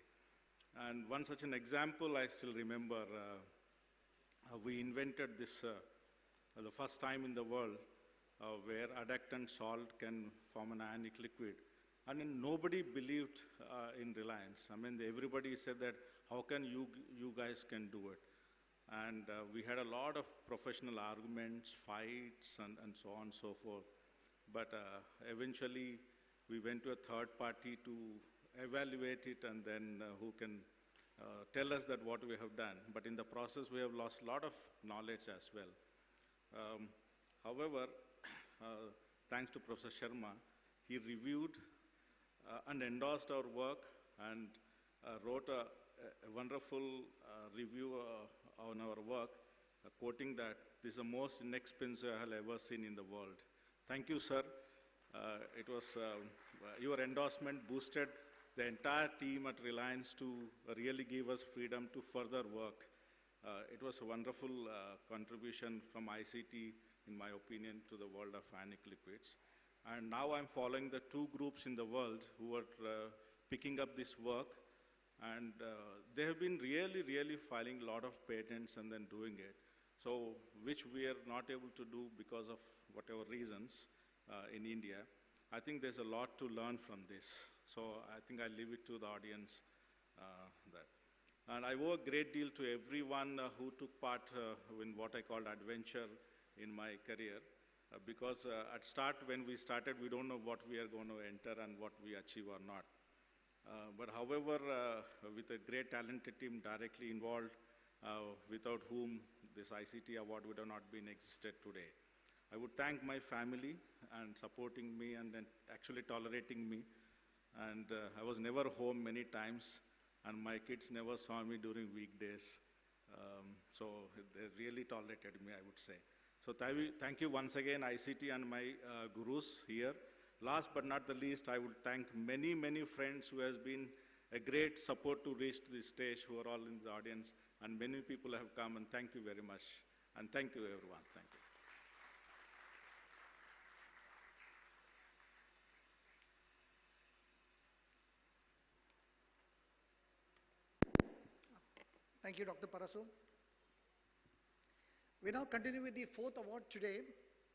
And one such an example I still remember, we invented this the first time in the world where adductant salt can form an ionic liquid. And then nobody believed in Reliance. I mean, everybody said that, how can you guys can do it? And we had a lot of professional arguments, fights, and so on and so forth. But eventually, we went to a third party to evaluate it, and then who can tell us that what we have done. But in the process, we have lost a lot of knowledge as well. However, thanks to Professor Sharma, he reviewed and endorsed our work and wrote a wonderful review on our work, quoting that this is the most inexpensive I have ever seen in the world. Thank you, sir. It was your endorsement boosted the entire team at Reliance to really give us freedom to further work. It was a wonderful contribution from ICT, in my opinion, to the world of ionic liquids. And now I'm following the two groups in the world who are picking up this work, and they have been really filing a lot of patents and then doing it. So, which we are not able to do because of whatever reasons in India. I think there's a lot to learn from this. So I think I leave it to the audience that. And I owe a great deal to everyone who took part in what I called adventure in my career. because at start, when we started, we don't know what we are going to enter and what we achieve or not. But however, with a great talented team directly involved, without whom this ICT award would have not been existed today. I would thank my family and supporting me and then actually tolerating me. And I was never home many times, and my kids never saw me during weekdays. So they really tolerated me, I would say. So thank you once again, ICT and my gurus here. Last but not the least, I would thank many, many friends who has been a great support to reach this stage, who are all in the audience, and many people have come, and thank you very much. And thank you, everyone. Thank you. Thank you, Dr. Parasu. We now continue with the fourth award today,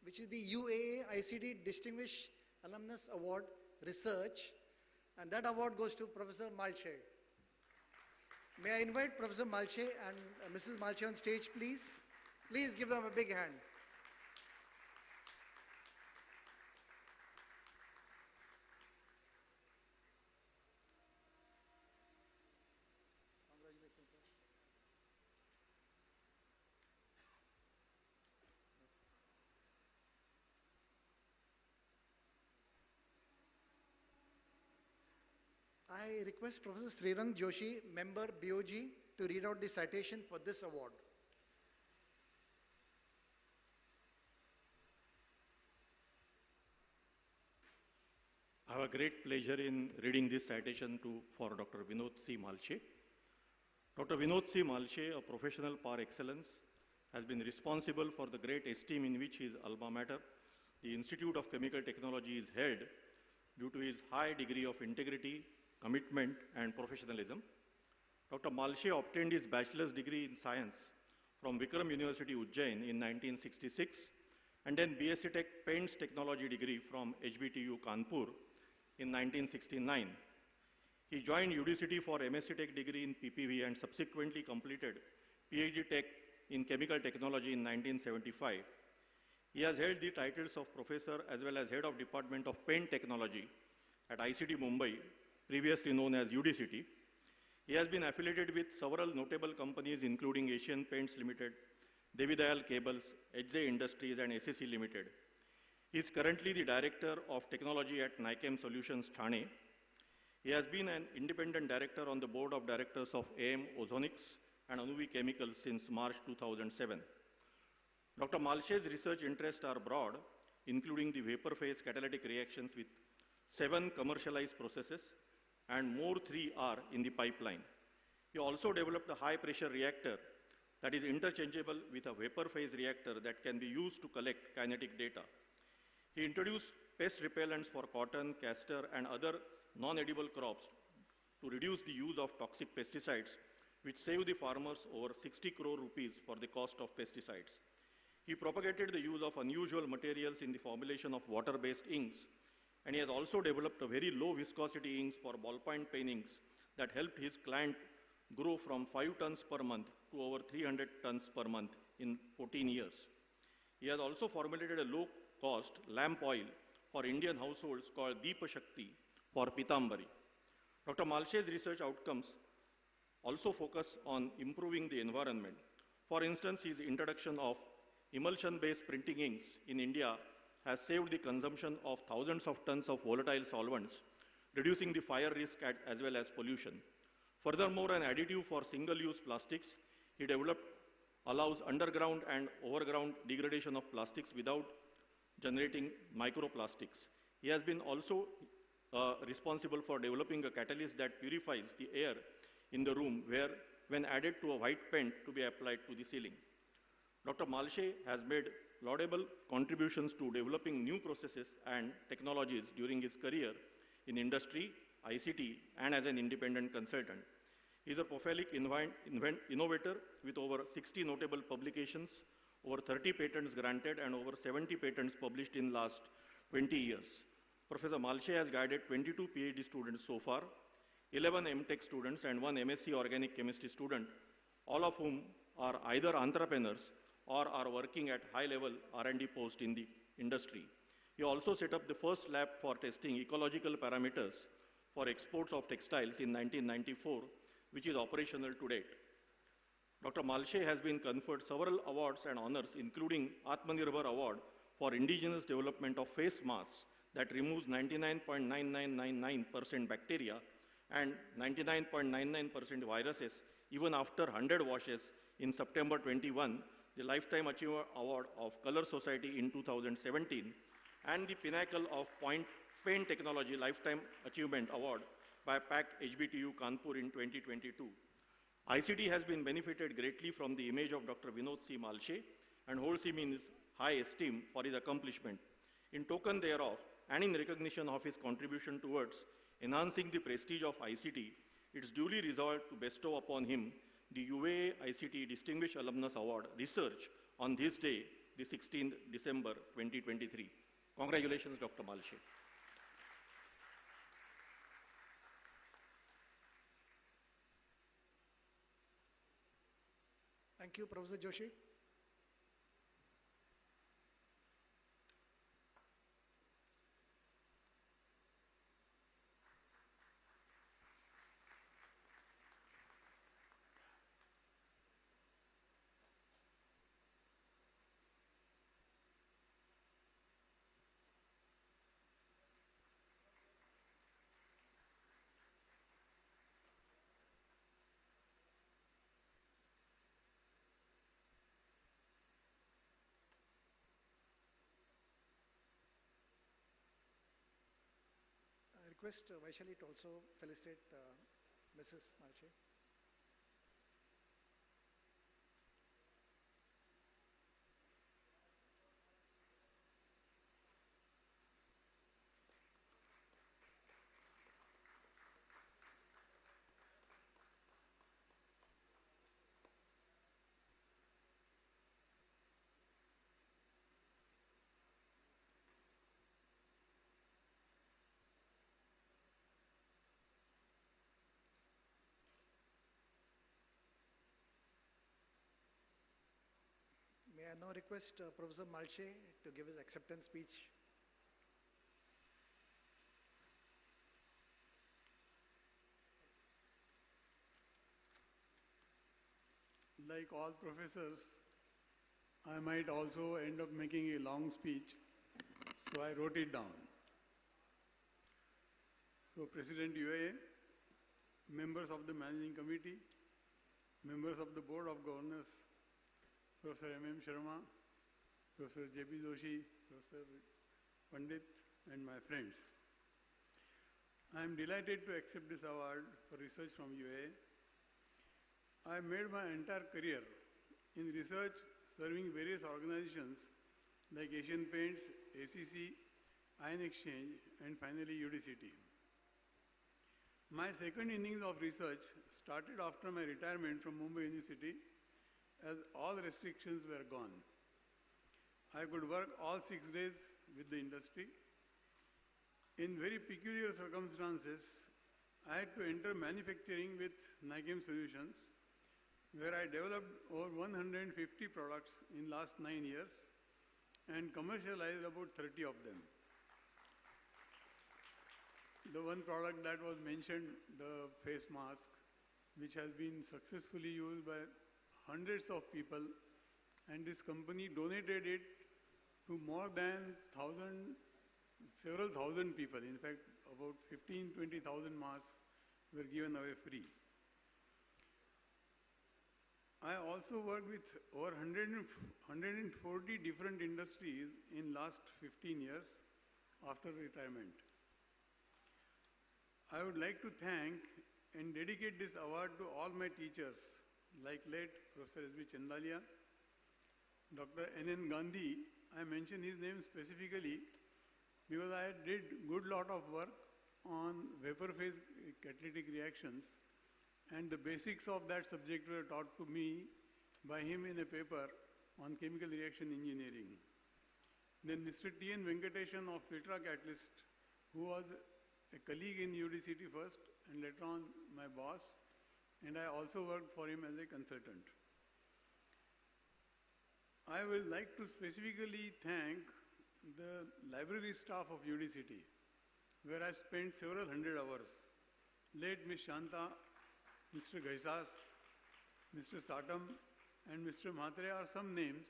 which is the UAA ICT Distinguished Alumnus Award Research, and that award goes to Professor Malche. May I invite Professor Malche and Mrs. Malche on stage, please? Please give them a big hand. I request Professor Srirang Joshi, member BOG, to read out the citation for this award. I have a great pleasure in reading this citation for Dr. Vinod C. Malche. Dr. Vinod C. Malche, a professional par excellence, has been responsible for the great esteem in which his alma mater, the Institute of Chemical Technology, is held due to his high degree of integrity, commitment, and professionalism. Dr. Malche obtained his bachelor's degree in science from Vikram University, Ujjain in 1966, and then BSc Tech Paints Technology degree from HBTU Kanpur in 1969. He joined UDCT for MSc Tech degree in PPV and subsequently completed PhD Tech in Chemical Technology in 1975. He has held the titles of professor as well as head of Department of Paint Technology at ICT Mumbai, previously known as UDCT. He has been affiliated with several notable companies including Asian Paints Limited, Devi Dayal Cables, HJ Industries, and SEC Limited. He is currently the Director of Technology at Nichem Solutions, Thane. He has been an independent director on the board of directors of AM Ozonics and Anuvi Chemicals since March 2007. Dr. Malche's research interests are broad, including the vapor phase catalytic reactions with 7 commercialized processes, and more 3 are in the pipeline. He also developed a high-pressure reactor that is interchangeable with a vapor phase reactor that can be used to collect kinetic data. He introduced pest repellents for cotton, castor, and other non-edible crops to reduce the use of toxic pesticides, which save the farmers over 60 crore rupees for the cost of pesticides. He propagated the use of unusual materials in the formulation of water-based inks, and he has also developed a very low viscosity inks for ballpoint pen inks that helped his client grow from 5 tons per month to over 300 tons per month in 14 years. He has also formulated a low-cost lamp oil for Indian households called Deepa Shakti for Pitambari. Dr. Malche's research outcomes also focus on improving the environment. For instance, his introduction of emulsion-based printing inks in India has saved the consumption of thousands of tons of volatile solvents, reducing the fire risk as well as pollution. Furthermore, an additive for single-use plastics he developed allows underground and overground degradation of plastics without generating microplastics. He has been also responsible for developing a catalyst that purifies the air in the room where, when added to a white paint to be applied to the ceiling. Dr. Malche has made laudable contributions to developing new processes and technologies during his career in industry, ICT, and as an independent consultant. He is a prolific innovator with over 60 notable publications, over 30 patents granted, and over 70 patents published in the last 20 years. Professor Malche has guided 22 PhD students so far, 11 MTech students, and 1 MSc Organic Chemistry student, all of whom are either entrepreneurs or are working at high-level R&D posts in the industry. He also set up the first lab for testing ecological parameters for exports of textiles in 1994, which is operational to date. Dr. Malshe has been conferred several awards and honors, including Atmanirbhar Award for indigenous development of face masks that removes 99.9999% bacteria and 99.99% viruses even after 100 washes in September 21, the Lifetime Achiever Award of Color Society in 2017, and the Pinnacle of Paint Technology Lifetime Achievement Award by PAC HBTU Kanpur in 2022. ICT has been benefited greatly from the image of Dr. Vinod C. Malshe and holds him in high esteem for his accomplishment. In token thereof, and in recognition of his contribution towards enhancing the prestige of ICT, it is duly resolved to bestow upon him the UAA ICT Distinguished Alumnus Award Research on this day, the 16th December 2023. Congratulations, Dr. Malshe. Thank you, Professor Joshi. I request Vaishali to also felicitate Mrs. Malshe. May I now request Professor Malshe to give his acceptance speech. Like all professors, I might also end up making a long speech, so I wrote it down. So President UAA, members of the Managing Committee, members of the Board of Governors, Professor M.M. Sharma, Professor J.P. Joshi, Professor Pandit, and my friends. I am delighted to accept this award for research from UAA. I made my entire career in research serving various organizations like Asian Paints, ACC, Ion Exchange, and finally UDCT. My second innings of research started after my retirement from Mumbai University, as all restrictions were gone. I could work all 6 days with the industry. In very peculiar circumstances, I had to enter manufacturing with NIGEM Solutions, where I developed over 150 products in last 9 years and commercialized about 30 of them. The one product that was mentioned, the face mask, which has been successfully used by hundreds of people, and this company donated it to more than several thousand people. In fact, about 15,000-20,000 masks were given away free. I also worked with over 140 different industries in last 15 years after retirement. I would like to thank and dedicate this award to all my teachers, like late Professor S.B. Chandalia, Dr. N.N. Gandhi. I mention his name specifically because I did good lot of work on vapor phase catalytic reactions, and the basics of that subject were taught to me by him in a paper on chemical reaction engineering. Then Mr. T.N. Venkatesan of Filtra Catalyst, who was a colleague in UDCT first and later on my boss, and I also worked for him as a consultant. I would like to specifically thank the library staff of UDCT, where I spent several hundred hours. Late Ms. Shanta, Mr. Ghaisas, Mr. Satam, and Mr. Mhatre are some names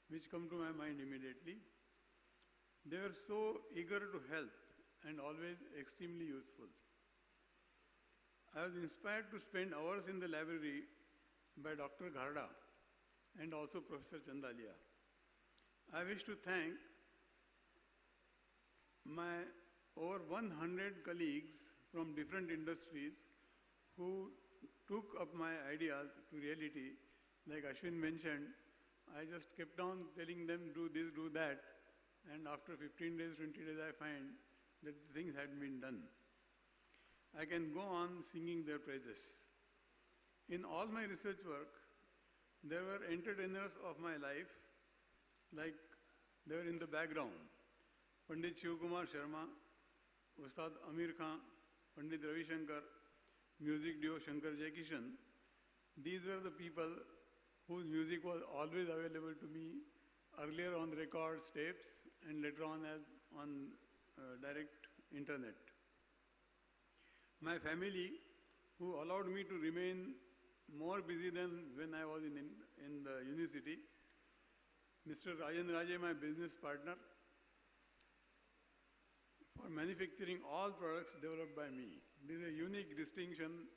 which come to my mind immediately. They were so eager to help and always extremely useful. I was inspired to spend hours in the library by Dr. Gharda and also Professor Chandalia. I wish to thank my over 100 colleagues from different industries who took up my ideas to reality. Like Ashwin mentioned, I just kept on telling them do this, do that, and after 15 days, 20 days, I find that things had been done. I can go on singing their praises. In all my research work, there were entertainers of my life, like they were in the background. Pandit Shivkumar Sharma, Ustad Amir Khan, Pandit Ravi Shankar, music duo Shankar Jaikishan. These were the people whose music was always available to me, earlier on records, tapes, and later on as on direct internet. My family, who allowed me to remain more busy than when I was in the university. Mr. Rajan Raje, my business partner, for manufacturing all products developed by me. This is a unique distinction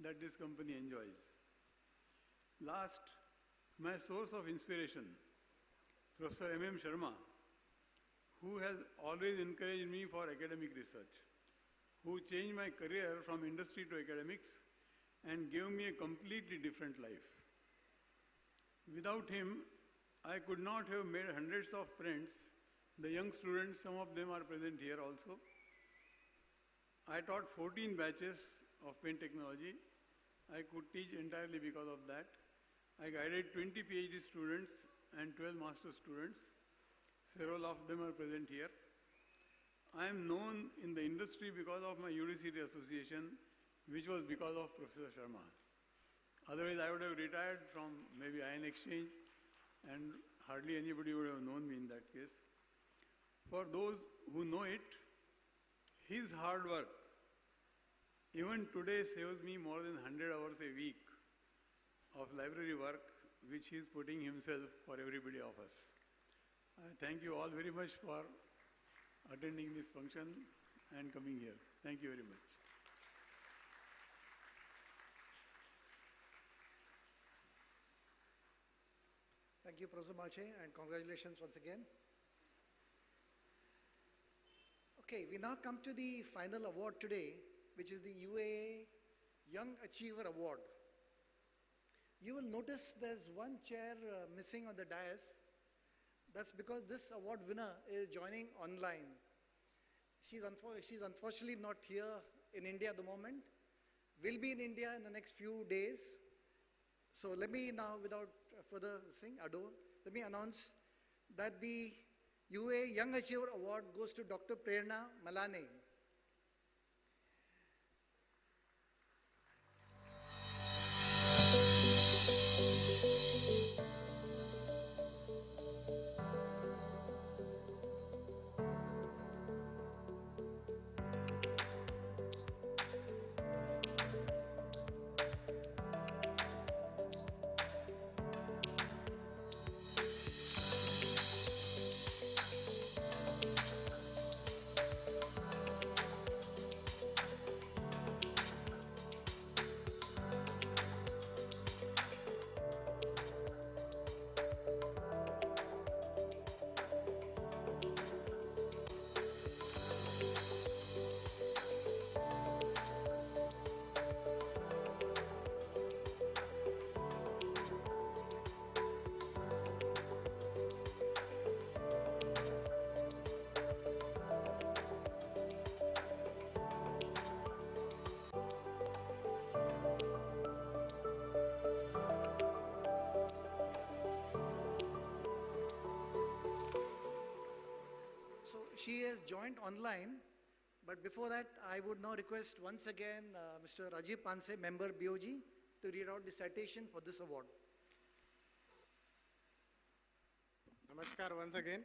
that this company enjoys. Last, my source of inspiration, Professor M.M. Sharma, who has always encouraged me for academic research, who changed my career from industry to academics and gave me a completely different life. Without him, I could not have made hundreds of friends. The young students, some of them are present here also. I taught 14 batches of paint technology. I could teach entirely because of that. I guided 20 PhD students and 12 master students. Several of them are present here. I am known in the industry because of my UDCT association, which was because of Professor Sharma. Otherwise, I would have retired from maybe Ion Exchange and hardly anybody would have known me in that case. For those who know it, his hard work, even today, saves me more than 100 hours a week of library work, which he is putting himself for everybody of us. I thank you all very much for attending this function and coming here. Thank you very much. Thank you, Professor Malche, and congratulations once again. Okay, we now come to the final award today, which is the UAA Young Achiever Award. You will notice there's one chair missing on the dais. That's because this award winner is joining online. She's unfortunately not here in India at the moment. Will be in India in the next few days. So let me now, without further ado, let me announce that the UA Young Achiever Award goes to Dr. Prerna Malane. She has joined online, but before that, I would now request once again Mr. Rajiv Panse, member BOG, to read out the citation for this award. Namaskar once again.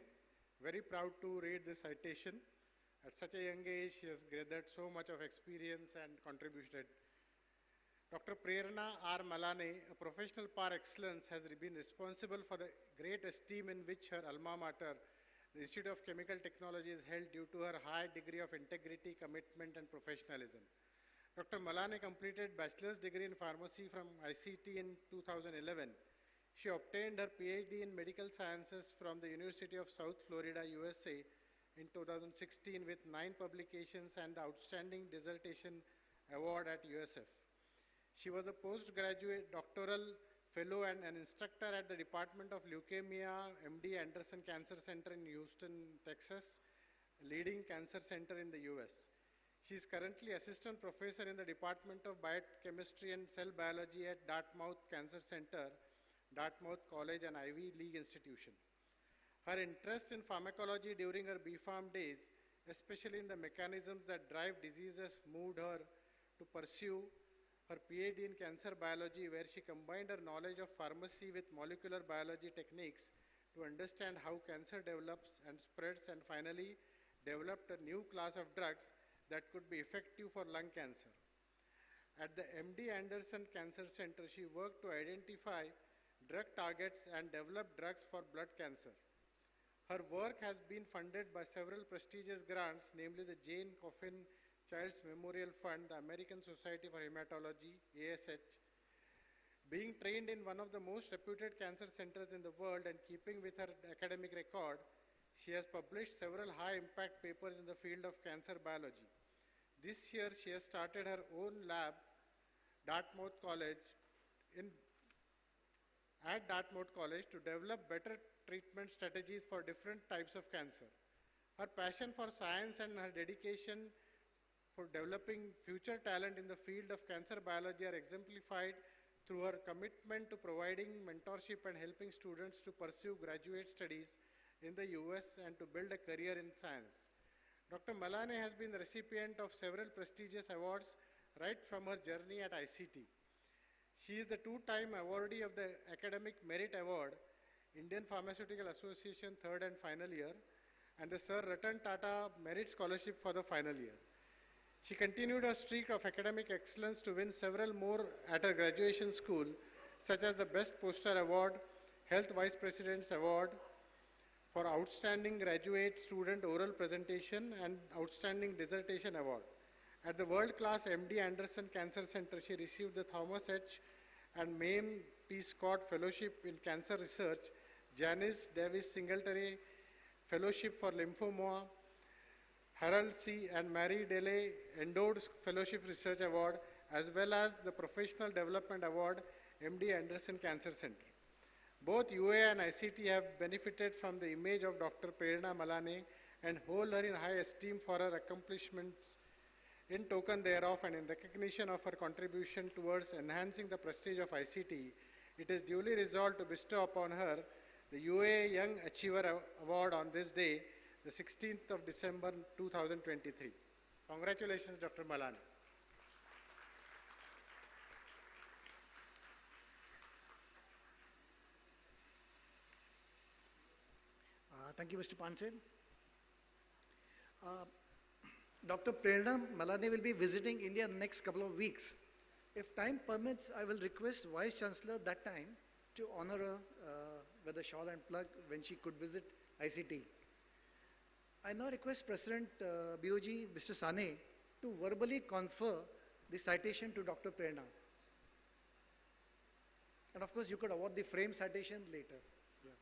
Very proud to read this citation. At such a young age, she has gathered so much of experience and contributed. Dr. Prerna R. Malane, a professional par excellence, has been responsible for the great esteem in which her alma mater, the Institute of Chemical Technology, is held due to her high degree of integrity, commitment, and professionalism. Dr. Malane completed bachelor's degree in pharmacy from ICT in 2011. She obtained her PhD in medical sciences from the University of South Florida, USA in 2016 with 9 publications and the Outstanding Dissertation Award at USF. She was a postgraduate doctoral fellow and an instructor at the Department of Leukemia, MD Anderson Cancer Center in Houston, Texas, a leading cancer center in the US. She is currently assistant professor in the Department of Biochemistry and Cell Biology at Dartmouth Cancer Center, Dartmouth College, an Ivy League institution. Her interest in pharmacology during her B.Pharm days, especially in the mechanisms that drive diseases, moved her to pursue her PhD in cancer biology, where she combined her knowledge of pharmacy with molecular biology techniques to understand how cancer develops and spreads, and finally developed a new class of drugs that could be effective for lung cancer. At the MD Anderson Cancer Center, she worked to identify drug targets and develop drugs for blood cancer. Her work has been funded by several prestigious grants, namely the Jane Coffin Child's Memorial Fund, the American Society for Hematology, ASH. Being trained in one of the most reputed cancer centers in the world and keeping with her academic record, she has published several high-impact papers in the field of cancer biology. This year, she has started her own lab, Dartmouth College, at Dartmouth College to develop better treatment strategies for different types of cancer. Her passion for science and her dedication for developing future talent in the field of cancer biology are exemplified through her commitment to providing mentorship and helping students to pursue graduate studies in the US and to build a career in science. Dr. Malane has been the recipient of several prestigious awards right from her journey at ICT. She is the 2-time awardee of the Academic Merit Award, Indian Pharmaceutical Association 3rd and final year, and the Sir Ratan Tata Merit Scholarship for the final year. She continued her streak of academic excellence to win several more at her graduation school, such as the Best Poster Award, Health Vice President's Award for Outstanding Graduate Student Oral Presentation, and Outstanding Dissertation Award. At the world-class MD Anderson Cancer Center, she received the Thomas H. and Mame P. Scott Fellowship in Cancer Research, Janice Davis Singletary Fellowship for Lymphoma, Harold C. and Mary Dele Endowed Fellowship Research Award, as well as the Professional Development Award, MD Anderson Cancer Center. Both UAA and ICT have benefited from the image of Dr. Prerna Malane and hold her in high esteem for her accomplishments. In token thereof and in recognition of her contribution towards enhancing the prestige of ICT, it is duly resolved to bestow upon her the UAA Young Achiever Award on this day, the 16th of December 2023. Congratulations, Dr. Malane. Thank you, Mr. Panse. Dr. Prerna Malane will be visiting India in the next couple of weeks. If time permits, I will request Vice Chancellor that time to honor her with a shawl and plug when she could visit ICT. I now request President BOG, Mr. Sane, to verbally confer the citation to Dr. Prerna. And of course, you could award the frame citation later. Yeah.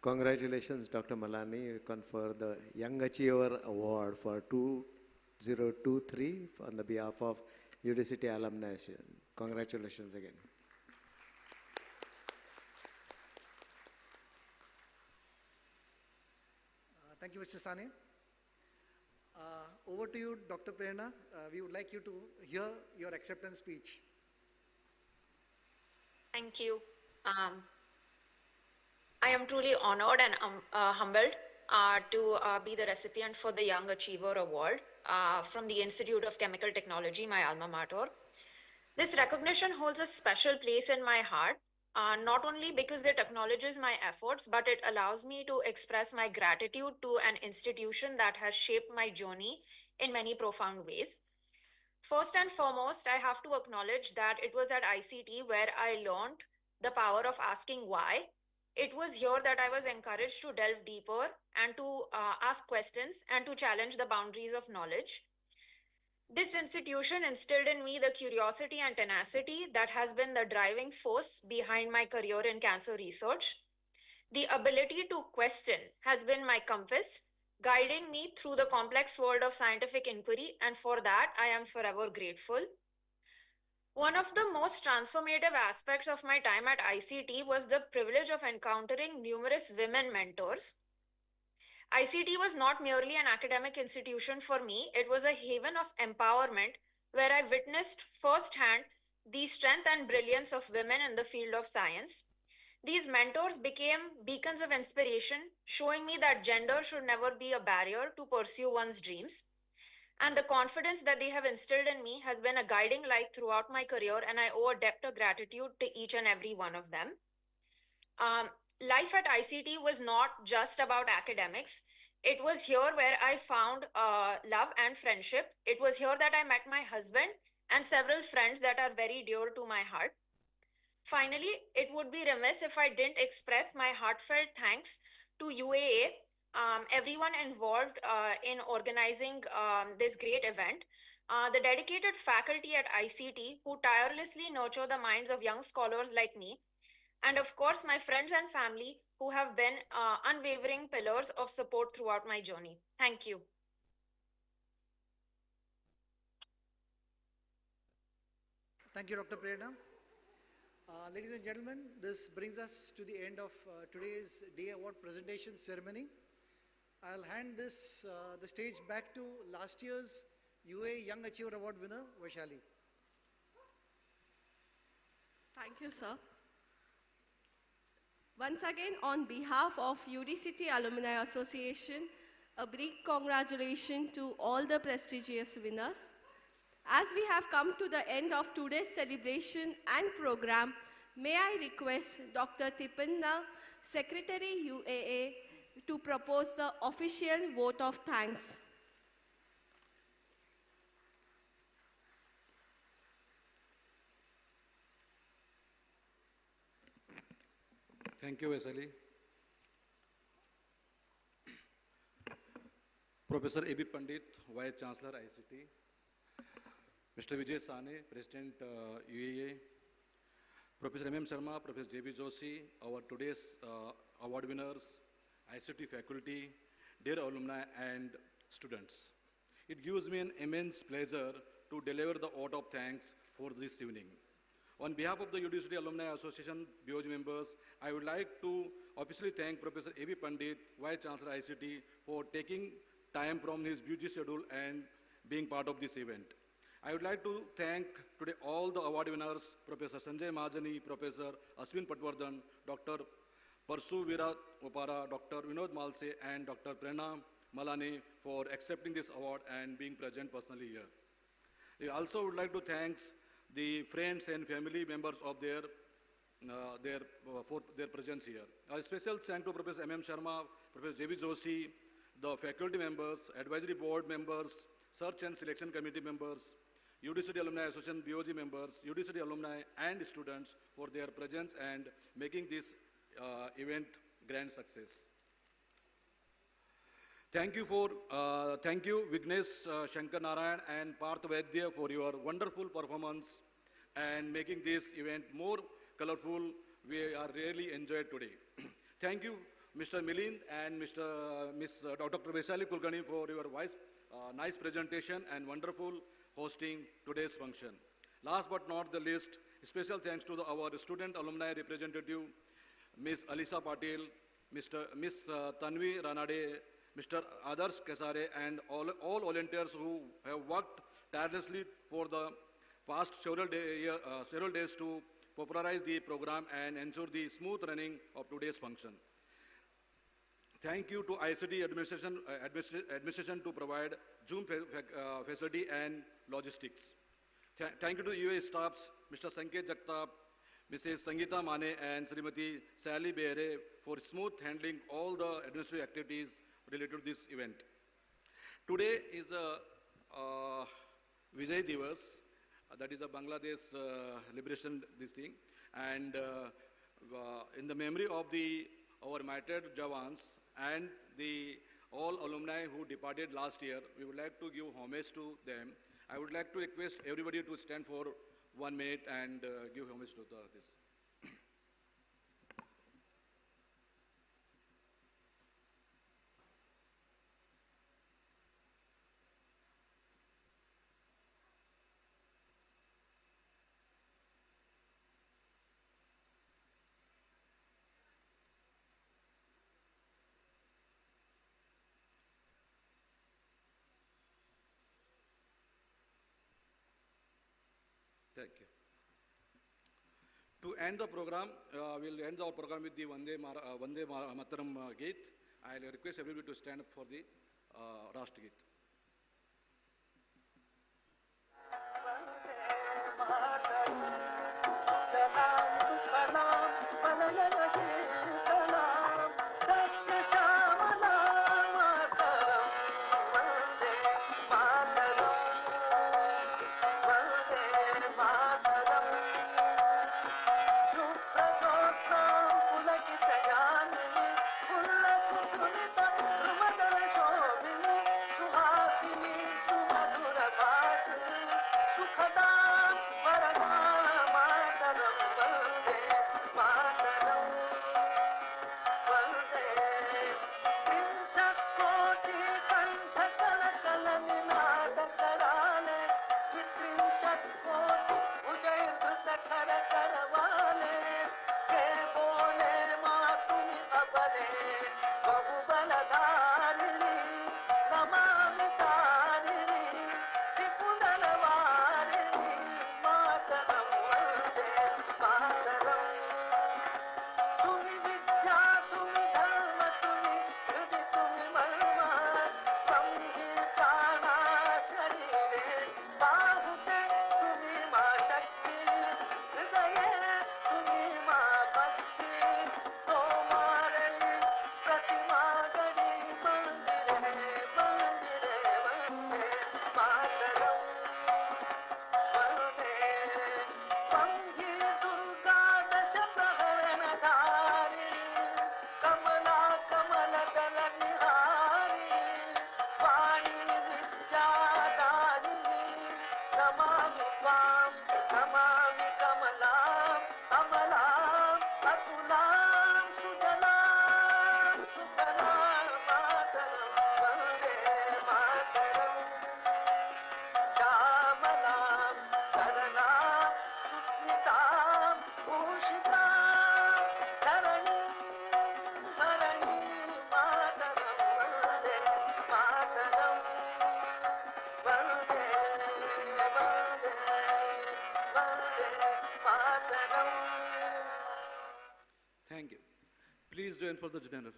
Congratulations, Dr. Malani. You confer the Young Achiever Award for 2023 on the behalf of UDCT Alumni. Congratulations again. Thank you, Mr. Sane. Over to you, Dr. Prerna. We would like you to hear your acceptance speech. Thank you. I am truly honored and humbled to be the recipient for the Young Achiever Award from the Institute of Chemical Technology, my alma mater. This recognition holds a special place in my heart, not only because it acknowledges my efforts, but it allows me to express my gratitude to an institution that has shaped my journey in many profound ways. First and foremost, I have to acknowledge that it was at ICT where I learned the power of asking why. It was here that I was encouraged to delve deeper and to ask questions and to challenge the boundaries of knowledge. This institution instilled in me the curiosity and tenacity that has been the driving force behind my career in cancer research. The ability to question has been my compass, guiding me through the complex world of scientific inquiry, and for that I am forever grateful. One of the most transformative aspects of my time at ICT was the privilege of encountering numerous women mentors. ICT was not merely an academic institution for me, it was a haven of empowerment where I witnessed firsthand the strength and brilliance of women in the field of science. These mentors became beacons of inspiration, showing me that gender should never be a barrier to pursue one's dreams. And the confidence that they have instilled in me has been a guiding light throughout my career, and I owe a debt of gratitude to each and every one of them. Um, Life at ICT was not just about academics. It was here where I found love and friendship. It was here that I met my husband and several friends that are very dear to my heart. Finally, it would be remiss if I didn't express my heartfelt thanks to UAA, everyone involved in organizing this great event, the dedicated faculty at ICT who tirelessly nurture the minds of young scholars like me, and of course, my friends and family who have been unwavering pillars of support throughout my journey. Thank you. Thank you, Dr. Prerna. Ladies and gentlemen, this brings us to the end of today's Day Award presentation ceremony. I'll hand the stage back to last year's UA Young Achiever Award winner, Vaishali. Thank you, sir. Once again, on behalf of UDCT Alumni Association, a big congratulations to all the prestigious winners. As we have come to the end of today's celebration and program, may I request Dr. Tipanna, Secretary UAA, to propose the official vote of thanks. Thank you, Vaishali. Professor A.B. Pandit, Vice Chancellor ICT, Mr. Vijay Sane, President UAA, Professor M.M. Sharma, Professor J.B. Joshi, our today's award winners, ICT faculty, dear alumni and students. It gives me an immense pleasure to deliver the vote of thanks for this evening. On behalf of the UDCT Alumni Association BOG members, I would like to officially thank Professor A.B. Pandit, Vice Chancellor ICT, for taking time from his busy schedule and being part of this event. I would like to thank today all the award winners, Professor Sanjay Mahajani, Professor Ashwin Patwardhan, Dr. Parsu Veera Opara, Dr. Vinod Malse, and Dr. Prerna Malani for accepting this award and being present personally here. I also would like to thank the friends and family members of for their presence here. A special thank to Professor M.M. Sharma, Professor J.B. Joshi, the faculty members, advisory board members, search and selection committee members, UDCT Alumni Association BOG members, UDCT alumni and students for their presence and making this event grand success. Thank you, Vignesh Shankar Narayan and Parth Vaidya for your wonderful performance and making this event more colorful. We are really enjoyed today. Thank you, Mr. Milind and Dr. Vaishali Kulkarni for your nice presentation and wonderful hosting today's function. Last but not the least, special thanks to our student alumni representative, Ms. Alisa Patil, Miss Tanvi Ranade, Mr. Adarsh Kesare, and all volunteers who have worked tirelessly for the past several days to popularize the program and ensure the smooth running of today's function. Thank you to ICT administration to provide Zoom facility and logistics. Thank you to UAA staffs, Mr. Sanket Jagtap, Mrs. Sangeeta Mane, and Srimati Sally Behere for smooth handling all the administrative activities related to this event. Today is a Vijay Divas, that is a Bangladesh liberation this thing, and in the memory of our martyred Jawans and all alumni who departed last year, we would like to give homage to them. I would like to request everybody to stand for 1 minute and give homage to this. Thank you. To end the program, we'll end our program with the Vande Mataram Geet. I'll request everybody to stand up for the Rashtra Geet. Thank you. Please join for the general.